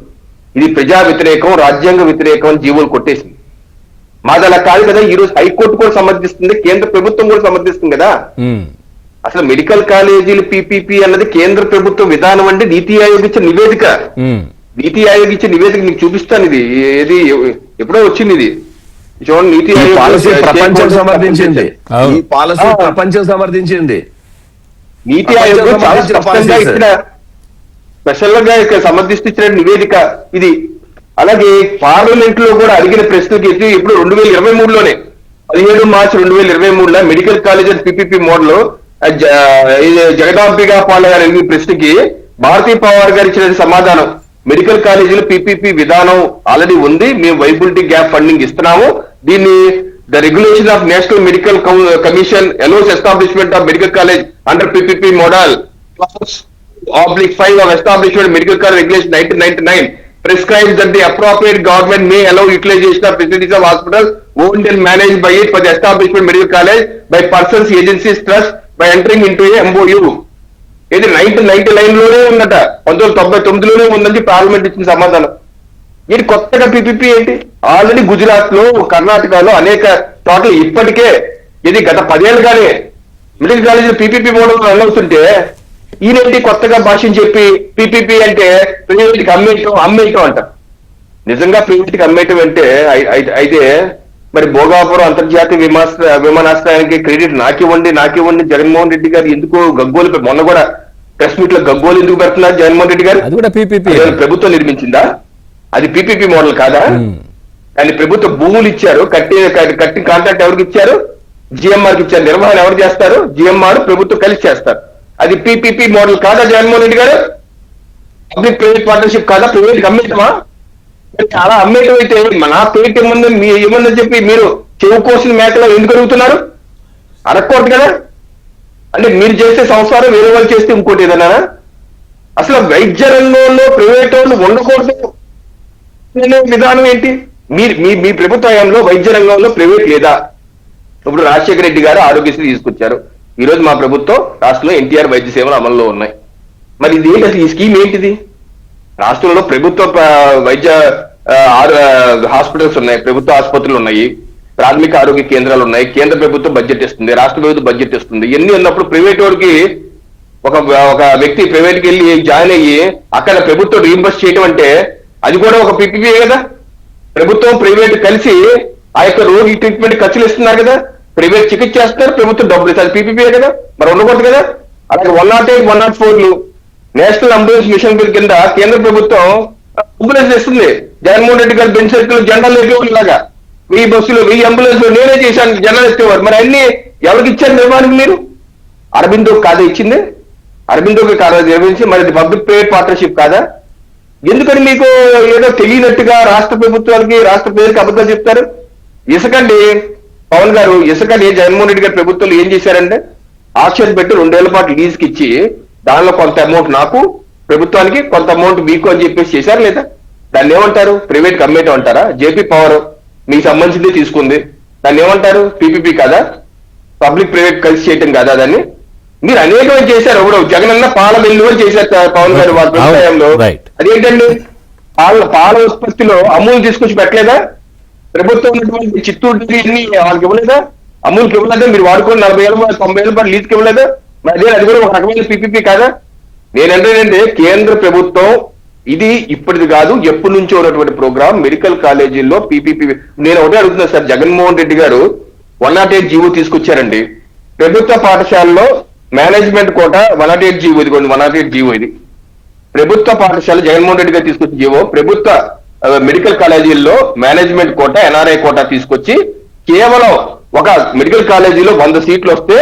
ఇది ప్రజా వ్యతిరేకం, రాజ్యాంగ వ్యతిరేకం అని జీవోలు కొట్టేసింది. మాది అలా కాదు కదా. ఈ రోజు హైకోర్టు కూడా సమర్థిస్తుంది, కేంద్ర ప్రభుత్వం కూడా సమర్థిస్తుంది కదా. అసలు మెడికల్ కాలేజీలు పీపీపీ అన్నది కేంద్ర ప్రభుత్వ విధానం అంటే నీతి ఆయోగ్ ఇచ్చిన నివేదిక. నీతి ఆయోగ్ ఇచ్చిన నివేదిక మీకు చూపిస్తాను. ఇది ఏది ఎప్పుడో వచ్చింది. ఇది చూడండి, నీతి ఆయోగ్ పాలసీ ప్రపంచం సమర్థించింది. ఈ పాలసీ ప్రపంచం సమర్థించింది. నీతి ఆయోగ్ చాలా స్పష్టంగా ఇచ్చిన, స్పెషల్ గా ఇక్కడ సమర్థిస్తూ ఇచ్చిన నివేదిక ఇది. అలాగే పార్లమెంట్ లో కూడా అడిగిన ప్రశ్నకి ఇప్పుడు 2023లోనే 17 మార్చి 2023లో మెడికల్ కాలేజెస్ పీపీపీ మోడల్ జగదాంబిగా పాల్ గారు అడిగిన ప్రశ్నకి భారతీ పవార్ గారు ఇచ్చిన సమాధానం, మెడికల్ కాలేజీలు పీపీపీ విధానం ఆల్రెడీ ఉంది, మేము వైబిలిటీ గ్యాప్ ఫండింగ్ ఇస్తున్నాము. దీన్ని the regulation of national medical commission allows establishment of medical college under PPP model /5 of establishment medical college regulation 1999 prescribes that the appropriate government may allow utilization of facilities of hospitals owned and managed by it for the establishment medical college by persons, agencies, trust by entering into a MOU. ఇది 1999లోనే ఉందట, 1999లోనే ఉందని parliament ఇచ్చిన సమాధానం. ఇది కొత్తగా PPP ఏంటి? Already Gujarat లో, కర్ణాటకలో అనేక చోట్ల ఇప్పటికే ఇది గత 10 ఏళ్ళుగానే మెడికల్ కాలేజీలు పీపీపీ మోడల్ రన్ అవుతుంటే ఈయనేంటి కొత్తగా భాషను చెప్పి పీపీపీ అంటే ప్రైవేట్ కి అమ్మేయటం అంట. నిజంగా ప్రైవేట్ కి అమ్మేయటం అంటే అయితే మరి భోగాపురం అంతర్జాతీయ విమానాశ్రయానికి క్రెడిట్ నాకివ్వండి జగన్మోహన్ రెడ్డి గారు ఎందుకు గగ్గోలు, మొన్న కూడా ప్రెస్ మీట్ లో గగ్గోలు ఎందుకు పెడుతున్నారు జగన్మోహన్ రెడ్డి గారు? అది కూడా పీపీపీ ప్రభుత్వం నిర్మించిందా? అది పీపీపీ మోడల్ కాదా? దాన్ని ప్రభుత్వ భూములు ఇచ్చారు, కట్టి కాంట్రాక్ట్ ఎవరికి ఇచ్చారు? జిఎంఆర్కి ఇచ్చారు. నిర్వహణ ఎవరు చేస్తారు? జిఎంఆర్ ప్రభుత్వం కలిసి చేస్తారు. అది పీపీపీ మోడల్ కాదా జగన్మోహన్ రెడ్డి గారు? పబ్లిక్ ప్రైవేట్ పార్ట్నర్షిప్ కాదా? ప్రైవేట్ అమ్మేయటమా? అలా అమ్మేయటం అయితే నా ప్రైవేట్ ఏమన్నా చెప్పి మీరు చెవు కోసిన మేకలో ఎందుకు అడుగుతున్నారు? అడగకూడదు కదా. అంటే మీరు చేసే సంసారం వేరే వాళ్ళు చేస్తే ఇంకోటి ఏదన్నా? అసలు వైద్య రంగంలో ప్రైవేట్ వాళ్ళు ఉండకూడదు విధానం ఏంటి? మీ ప్రభుత్వ హయాంలో వైద్య రంగంలో ప్రైవేట్ లేదా? ఇప్పుడు రాజశేఖర రెడ్డి గారు ఆరోగ్యశ్రీ తీసుకొచ్చారు. ఈ రోజు మా ప్రభుత్వం రాష్ట్రంలో ఎన్టీఆర్ వైద్య సేవలు అమల్లో ఉన్నాయి. మరి ఇది ఏంటి అసలు? ఈ స్కీమ్ ఏంటిది? రాష్ట్రంలో ప్రభుత్వ వైద్య హాస్పిటల్స్ ఉన్నాయి, ప్రభుత్వ ఆసుపత్రులు ఉన్నాయి, ప్రాథమిక ఆరోగ్య కేంద్రాలు ఉన్నాయి, కేంద్ర ప్రభుత్వం బడ్జెట్ ఇస్తుంది, రాష్ట్ర ప్రభుత్వం బడ్జెట్ ఇస్తుంది. ఎన్ని ఉన్నప్పుడు ప్రైవేట్ వాడికి ఒక వ్యక్తి ప్రైవేట్ కి వెళ్ళి జాయిన్ అయ్యి అక్కడ ప్రభుత్వం రీయింబర్స్ చేయడం అంటే అది కూడా ఒక పీపీపీ కదా. ప్రభుత్వం ప్రైవేట్ కలిసి ఆ యొక్క రోగి ట్రీట్మెంట్ ఖర్చులు ఇస్తున్నారు కదా. ప్రైవేట్ చికిత్స చేస్తున్నారు, ప్రభుత్వం డబ్బులు ఇస్తారు, పీపీపీ కదా. మరి ఉండకూడదు కదా. అలాగే 108, 104 నేషనల్ అంబులెన్స్ మిషన్ బిల్ కింద కేంద్ర ప్రభుత్వం అంబులెన్స్ ఇస్తుంది. జగన్మోహన్ రెడ్డి గారు బెంచ్ సర్కిల్ జెండాలు ఎక్కేవాళ్ళలాగా 1000 బస్సులు 1000 అంబులెన్స్లు నేనే చేశాను జెండాలు ఎక్కేవారు. మరి అన్ని ఎవరికి ఇచ్చారు నిర్మాణం? మీరు అరబిందో కాదా ఇచ్చింది? అరబిందోకి కాదా నిర్మించి? మరి పబ్లిక్ ప్రైవేట్ పార్ట్నర్షిప్ కాదా? ఎందుకని మీకు ఏదో తెలియనట్టుగా రాష్ట్ర ప్రభుత్వాలకి, రాష్ట్ర ప్రజలకు అబద్ధాలు చెప్తారు? ఇసుకండి పవన్ గారు, ఇసుకని జగన్మోహన్ రెడ్డి గారి ప్రభుత్వంలో ఏం చేశారంటే ఆక్షన్ పెట్టి 2 ఏళ్ల పాటు లీజ్కి ఇచ్చి దానిలో కొంత అమౌంట్ నాకు, ప్రభుత్వానికి కొంత అమౌంట్ మీకు అని చెప్పేసి చేశారు లేదా? దాన్ని ఏమంటారు? ప్రైవేట్ అమ్మేయటం అంటారా? జేపీ పవర్ మీకు సంబంధించింది తీసుకుంది, దాన్ని ఏమంటారు? పీపీపీ కాదా? పబ్లిక్ ప్రైవేట్ కలిసి చేయటం కాదా? దాన్ని మీరు అనేకం చేశారు. ఇప్పుడు జగనన్న పాల వెల్లు అని చేశారు పవన్ గారు వాళ్ళ వ్యవసాయంలో. అదేంటండి? పాల ఉత్పత్తిలో అమూల్ తీసుకొచ్చి పెట్టలేదా? ప్రభుత్వం ఉన్నటువంటి చిత్తూరు అన్ని వాళ్ళకి ఇవ్వలేదా? అమూల్కి ఇవ్వలేదా? మీరు వాడుకొని 40 ఏళ్ళ 90 ఏళ్ళ పాటు లీజ్కి ఇవ్వలేదా? మరి అదే అది కూడా ఒక రకమైన పీపీపీ కాదా? నేనంటే కేంద్ర ప్రభుత్వం ఇది ఇప్పటిది కాదు, ఎప్పటి నుంచో ఉన్నటువంటి ప్రోగ్రామ్ మెడికల్ కాలేజీల్లో పీపీపీ. నేను ఒకటే అడుగుతున్నా సార్, జగన్మోహన్ రెడ్డి గారు 108 జీవో తీసుకొచ్చారండి. ప్రభుత్వ పాఠశాలలో మేనేజ్మెంట్ కోట 108 జీవో, ఇది 108 జీవో. ఇది ప్రభుత్వ పాఠశాల జగన్మోహన్ రెడ్డి గారు తీసుకొచ్చిన జీవో. ప్రభుత్వ మెడికల్ కాలేజీల్లో మేనేజ్మెంట్ కోట, ఎన్ఆర్ఐ కోట తీసుకొచ్చి కేవలం ఒక మెడికల్ కాలేజీలో 100 సీట్లు వస్తే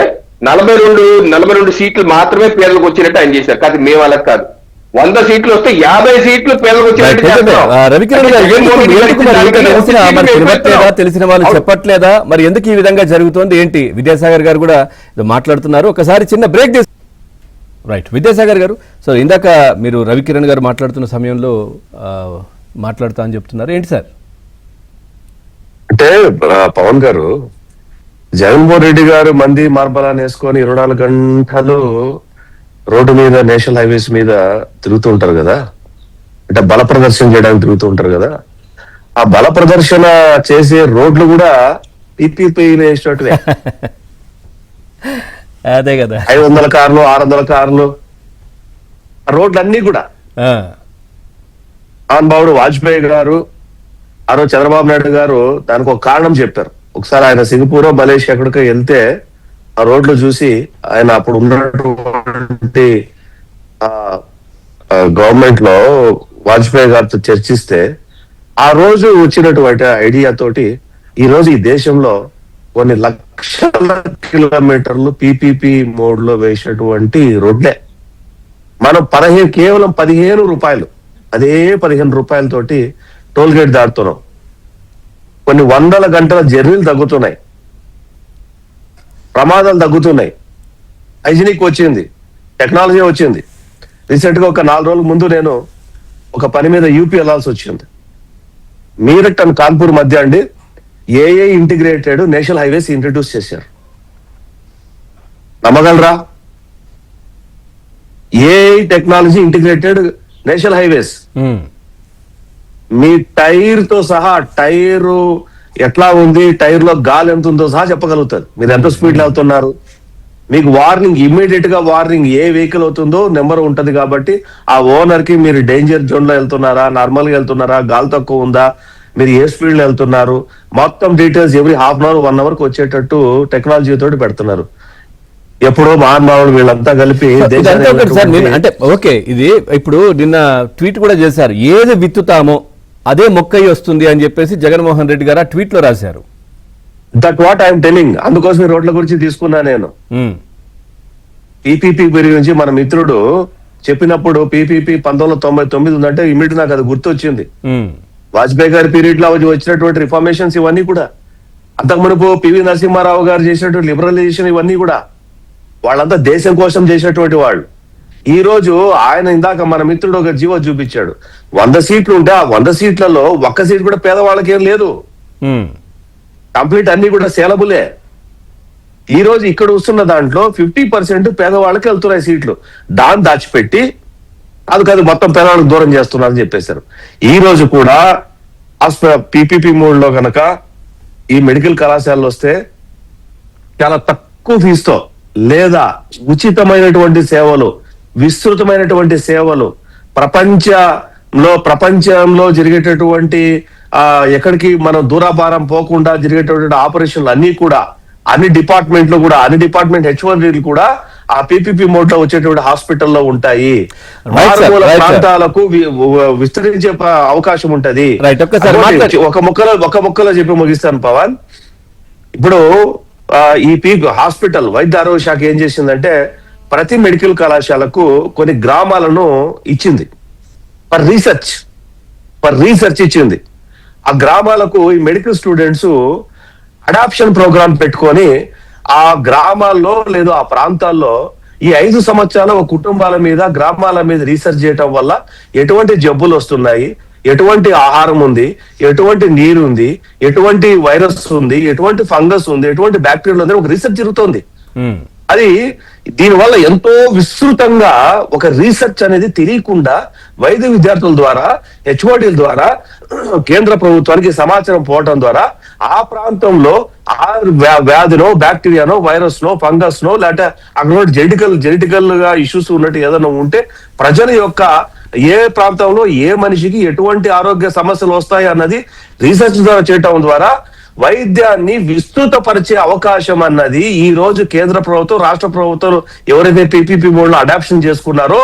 42 సీట్లు మాత్రమే పేర్లకు వచ్చినట్టు ఆయన చేశారు. కాదు మేము అలా కాదు. 100 సీట్లు వస్తే 50 సీట్లు పేదలకు వచ్చేటట్టు చేస్తాం. రవికిరణ్ గారు, ఎందుకు మరి ఇంకా తెలిసిన మరి తినట్లేదా, తెలిసిన వాళ్ళు చెప్పట్లేదా, మరి ఎందుకు ఈ విధంగా జరుగుతోంది ఏంటి? విద్యాసాగర్ గారు కూడా మాట్లాడుతున్నారు. ఒకసారి చిన్న బ్రేక్ తీసు. రైట్, విద్యాసాగర్ గారు, సో ఇందాక మీరు రవికిరణ్ గారు మాట్లాడుతున్న సమయంలో మాట్లాడుతా అని చెప్తున్నారు, ఏంటి సార్? అంటే పవన్ గారు, జగన్మోహన్ రెడ్డి గారు మంది మార్బలాన్ని వేసుకొని 24 గంటలు రోడ్డు మీద, నేషనల్ హైవేస్ మీద తిరుగుతూ ఉంటారు కదా, అంటే బల ప్రదర్శన చేయడానికి తిరుగుతూ ఉంటారు కదా. ఆ బల ప్రదర్శన చేసే రోడ్లు కూడా పిపిపి వేసినట్టుగా అదే కదా, 500 కార్లు, 600 కార్లు, ఆ రోడ్లు అన్ని కూడా. మహానుభావుడు వాజ్పేయి గారు, ఆ రోజు చంద్రబాబు నాయుడు గారు దానికి ఒక కారణం చెప్పారు. ఒకసారి ఆయన సింగపూర్, మలేషియా ఎక్కడికో వెళ్తే ఆ రోడ్లు చూసి ఆయన అప్పుడు ఉన్నటువంటి గవర్నమెంట్ లో వాజ్పేయి గారితో చర్చిస్తే ఆ రోజు వచ్చినటువంటి ఐడియా తోటి ఈ రోజు ఈ దేశంలో కొన్ని లక్షల కిలోమీటర్లు పిపిపి మోడ్ లో వేసినటువంటి రోడ్లే. మనం కేవలం 15 రూపాయలు, అదే 15 రూపాయలతోటి టోల్ గేట్ దాటుతున్నాం. కొన్ని వందల గంటల జర్నీలు తగ్గుతున్నాయి, ప్రమాదాలు తగ్గుతున్నాయి, హైజీనిక్ వచ్చింది, టెక్నాలజీ వచ్చింది. రీసెంట్ గా ఒక 4 రోజుల ముందు నేను ఒక పని మీద యూపీ వెళ్లాల్సి వచ్చింది. మీరట్ అండ్ కాన్పూర్ మధ్య అండి ఏఏ ఇంటిగ్రేటెడ్ నేషనల్ హైవేస్ ఇంట్రడ్యూస్ చేశారు. నమ్మగలరా? AI technology integrated national highways. మీ టైర్ తో సహా, టైరు ఎట్లా ఉంది, టైర్ లో గాలి ఎంత ఉందో సహా చెప్పగలుగుతారు. మీరు ఎంత స్పీడ్ లో వెళ్తున్నారు, మీకు వార్నింగ్, ఇమ్మీడియట్ గా వార్నింగ్, ఏ వెహికల్ అవుతుందో నెంబర్ ఉంటది. కాబట్టి ఆ ఓనర్ కి మీరు డేంజర్ జోన్ లో వెళ్తున్నారా, నార్మల్ గా వెళ్తున్నారా, గాలి తక్కువ ఉందా, మీరు ఏ స్పీడ్ లో వెళ్తున్నారు, మొత్తం details every half an hour, 1 hour కి వచ్చేటట్టు టెక్నాలజీ తోటి పెడుతున్నారు. ఎప్పుడో మహానుభావులు వీళ్ళంతా కలిపి అంటే ఓకే, ఇది ఇప్పుడు నిన్న ట్వీట్ కూడా చేశారు, ఏది విత్తుతామో అదే మొక్కయి వస్తుంది అని చెప్పేసి జగన్మోహన్ రెడ్డి గారు ఆ ట్వీట్ లో రాశారు. That what I'm telling. అందుకోసం ఈ రోడ్ల గురించి తీసుకున్నా నేను. పిపిపి గురించి మన మిత్రుడు చెప్పినప్పుడు పిపిపి 1999 ఉందంటే ఇమీడియట్ నాకు అది గుర్తొచ్చింది. వాజ్పేయి గారి పీరియడ్ లో వచ్చినటువంటి రిఫార్మేషన్స్ ఇవన్నీ కూడా, అంతకు మునుపు పివి నరసింహారావు గారు చేసినటువంటి లిబరలైజేషన్ ఇవన్నీ కూడా, వాళ్ళంతా దేశం కోసం చేసినటువంటి వాళ్ళు. ఈ రోజు ఆయన ఇందాక మన మిత్రుడు ఒక జీవో చూపించాడు. 100 సీట్లు ఉంటే ఆ 100 సీట్లలో 1 సీట్ కూడా పేదవాళ్ళకి ఏం లేదు, కంప్లీట్ అన్ని కూడా సేలబులే. ఈ రోజు ఇక్కడ వస్తున్న దాంట్లో 50% పేదవాళ్ళకి వెళ్తున్నాయి సీట్లు. దాన్ని దాచిపెట్టి అది కాదు మొత్తం పేదవాళ్ళకి దూరం చేస్తున్నారని చెప్పేశారు. ఈ రోజు కూడా పిపిపి మోడ్ లో కనుక ఈ మెడికల్ కళాశాలలు వస్తే చాలా తక్కువ ఫీజుతో లేదా ఉచితమైనటువంటి సేవలు, విస్తృతమైనటువంటి సేవలు, ప్రపంచంలో జరిగేటటువంటి ఎక్కడికి మనం దూరాభారం పోకుండా జరిగేటటువంటి ఆపరేషన్లు అన్ని కూడా, అన్ని డిపార్ట్మెంట్ H1 కూడా ఆ పిపిపి మోడ్ లో వచ్చేటువంటి హాస్పిటల్లో ఉంటాయి. మారుమూల ప్రాంతాలకు విస్తరించే అవకాశం ఉంటది. ఒక ముక్కలో చెప్పి ముగిస్తాను పవన్. ఇప్పుడు ఈ హాస్పిటల్ వైద్య ఆరోగ్య శాఖ ఏం చేసిందంటే ప్రతి మెడికల్ కళాశాలకు కొన్ని గ్రామాలను ఇచ్చింది, ఫర్ రీసెర్చ్ ఇచ్చింది. ఆ గ్రామాలకు ఈ మెడికల్ స్టూడెంట్స్ అడాప్షన్ ప్రోగ్రామ్ పెట్టుకొని ఆ గ్రామాల్లో లేదా ఆ ప్రాంతాల్లో ఈ 5 సంవత్సరాల ఒక కుటుంబాల మీద, గ్రామాల మీద రీసెర్చ్ చేయటం వల్ల ఎటువంటి జబ్బులు వస్తున్నాయి, ఎటువంటి ఆహారం ఉంది, ఎటువంటి నీరు ఉంది, ఎటువంటి వైరస్ ఉంది, ఎటువంటి ఫంగస్ ఉంది, ఎటువంటి బ్యాక్టీరియా ఉంది, ఒక రీసెర్చ్ జరుగుతోంది. అది దీనివల్ల ఎంతో విస్తృతంగా ఒక రీసెర్చ్ అనేది తెలియకుండా వైద్య విద్యార్థుల ద్వారా, హెచ్ఓడీల ద్వారా కేంద్ర ప్రభుత్వానికి సమాచారం పోవటం ద్వారా ఆ ప్రాంతంలో ఆ వ్యాధినో, బ్యాక్టీరియానో, వైరస్ నో, ఫంగస్ నో, లేకపోతే అక్కడ జెనెటికల్ గా ఇష్యూస్ ఉన్నట్టు ఏదైనా ఉంటే ప్రజల యొక్క ఏ ప్రాంతంలో ఏ మనిషికి ఎటువంటి ఆరోగ్య సమస్యలు వస్తాయి అన్నది రీసెర్చ్ ద్వారా చేయటం ద్వారా వైద్యాన్ని విస్తృతపరిచే అవకాశం అన్నది ఈ రోజు కేంద్ర ప్రభుత్వం, రాష్ట్ర ప్రభుత్వం ఎవరైతే పిపిపి మోడ్ లో అడాప్షన్ చేసుకున్నారో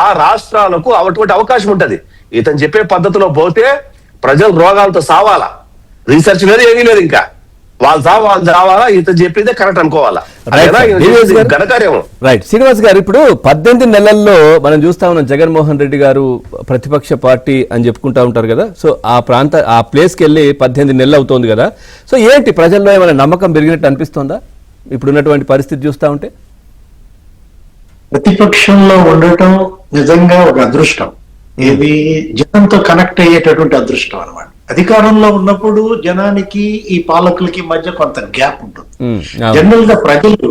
ఆ రాష్ట్రాలకు అటువంటి అవకాశం ఉంటది. ఇతను చెప్పే పద్ధతిలో పోతే ప్రజలు రోగాలతో సావాలా, రీసెర్చ్ లేదు, ఏమీ లేదు. ఇంకా వాళ్ళ వాళ్ళు చావాలా, ఇంత చెప్పేదే కరెక్ట్ అనుకోవాలా. Right, అదేనా ఈయన శ్రీనివాస్ చేసేది గారు? ఘనకార్యం. రైట్, శ్రీనివాస్ గారు, ఇప్పుడు 18 నెలల్లో మనం చూస్తా ఉన్నాం జగన్మోహన్ రెడ్డి గారు ప్రతిపక్ష పార్టీ అని చెప్పుకుంటా ఉంటారు కదా. సో ఆ ప్లేస్కి వెళ్ళి 18 నెలలు అవుతోంది కదా. సో ఏంటి ప్రజల్లో ఏమైనా నమ్మకం పెరిగినట్టు అనిపిస్తోందా ఇప్పుడున్నటువంటి పరిస్థితి చూస్తా ఉంటే? ప్రతిపక్షంలో ఉండటం నిజంగా ఒక అదృష్టం. ఇది జనంతో కనెక్ట్ అయ్యేటటువంటి అదృష్టం అన్నమాట. అధికారంలో ఉన్నప్పుడు జనానికి ఈ పాలకులకి మధ్య కొంత గ్యాప్ ఉంటుంది. అవును. జనరల్ గా ప్రజలు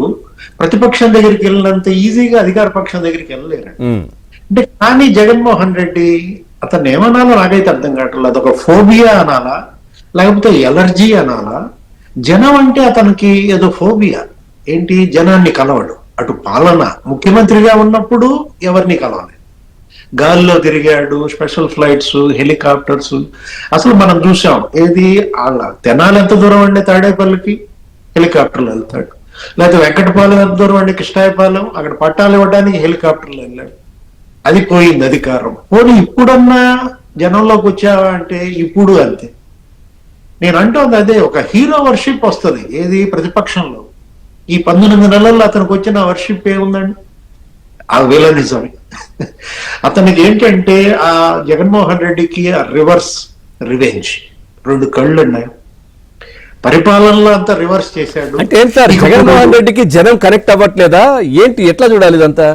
ప్రతిపక్షం దగ్గరికి వెళ్ళినంత ఈజీగా అధికార పక్షం దగ్గరికి వెళ్ళలేరు. అంటే కానీ జగన్మోహన్ రెడ్డి అతను ఏమనాలో నాకైతే అర్థం కావట్లేదు. అదొక ఫోబియా అనాలా, లేకపోతే ఎలర్జీ అనాలా? జనం అంటే అతనికి ఏదో ఫోబియా. ఏంటి, జనాన్ని కలవడు. అటు పాలన ముఖ్యమంత్రిగా ఉన్నప్పుడు ఎవరిని కలవలేదు, గాల్లో తిరిగాడు, స్పెషల్ ఫ్లైట్స్, హెలికాప్టర్స్. అసలు మనం చూసాం ఏది, వాళ్ళ తెనాలి ఎంత దూరం అండి తాడేపల్లికి, హెలికాప్టర్లు వెళ్తాడు. లేకపోతే వెంకటపాలెం ఎంత దూరం అండి కృష్ణాయపాలెం, అక్కడ పట్టాలు ఇవ్వడానికి హెలికాప్టర్లు వెళ్ళాడు. అది పోయింది అధికారం. పోనీ ఇప్పుడన్నా జనంలోకి వచ్చావా అంటే ఇప్పుడు అంతే. నేను అంటోంది అదే, ఒక హీరో వర్షిప్ వస్తుంది ఏది ప్రతిపక్షంలో. ఈ 19 నెలల్లో అతనికి వచ్చిన వర్షిప్ ఏముందండి, ఆ విలనిజమే. అతనికి ఏంటంటే ఆ జగన్మోహన్ రెడ్డికి ఆ రివర్స్ రివెంజ్, 2 కళ్ళు ఉన్నాయి. పరిపాలనలో అంతా రివర్స్ చేశాడు. అంటే ఏం సార్, జగన్మోహన్ రెడ్డికి జనం కనెక్ట్ అవ్వట్లేదా ఏంటి, ఎట్లా చూడాలి ఇదంతా?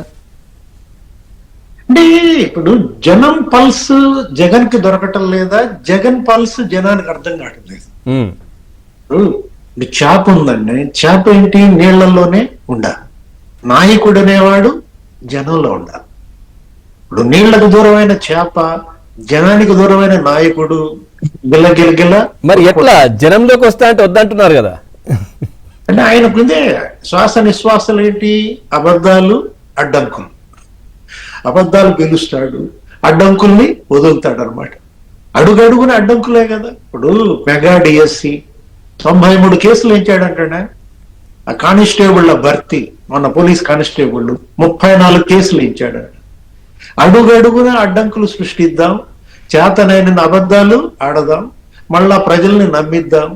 అంటే ఇప్పుడు జనం పల్స్ జగన్ కి దొరకటం లేదా, జగన్ పల్స్ జనానికి అర్థం కావట్లేదు. చేప ఉందండి, చేప ఏంటి, నీళ్లలోనే ఉండాలి. నాయకుడు అనేవాడు జనంలో ఉండాలి. ఇప్పుడు నీళ్లకు దూరమైన చేప, జనానికి దూరమైన నాయకుడు గిల్ల మరి ఎట్లా జనంలోకి వస్తా అంటే వద్దంటున్నారు కదా. అంటే ఆయనకు ఇదే శ్వాస నిశ్వాసాలు ఏంటి, అబద్ధాలు, అడ్డంకులు. అబద్ధాలు గెలుస్తాడు, అడ్డంకుల్ని వదులుతాడు అనమాట. అడుగడుగున అడ్డంకులే కదా. ఇప్పుడు మెగా డిఎస్సి 93 కేసులు ఎంచాడంటే, ఆ కానిస్టేబుళ్ల భర్తీ, మొన్న పోలీస్ కానిస్టేబుల్ 34 కేసులు ఇచ్చాడు. అడుగడుగున అడ్డంకులు సృష్టిద్దాం, చేతనైన అబద్ధాలు ఆడదాం, మళ్ళా ప్రజల్ని నమ్మిద్దాం.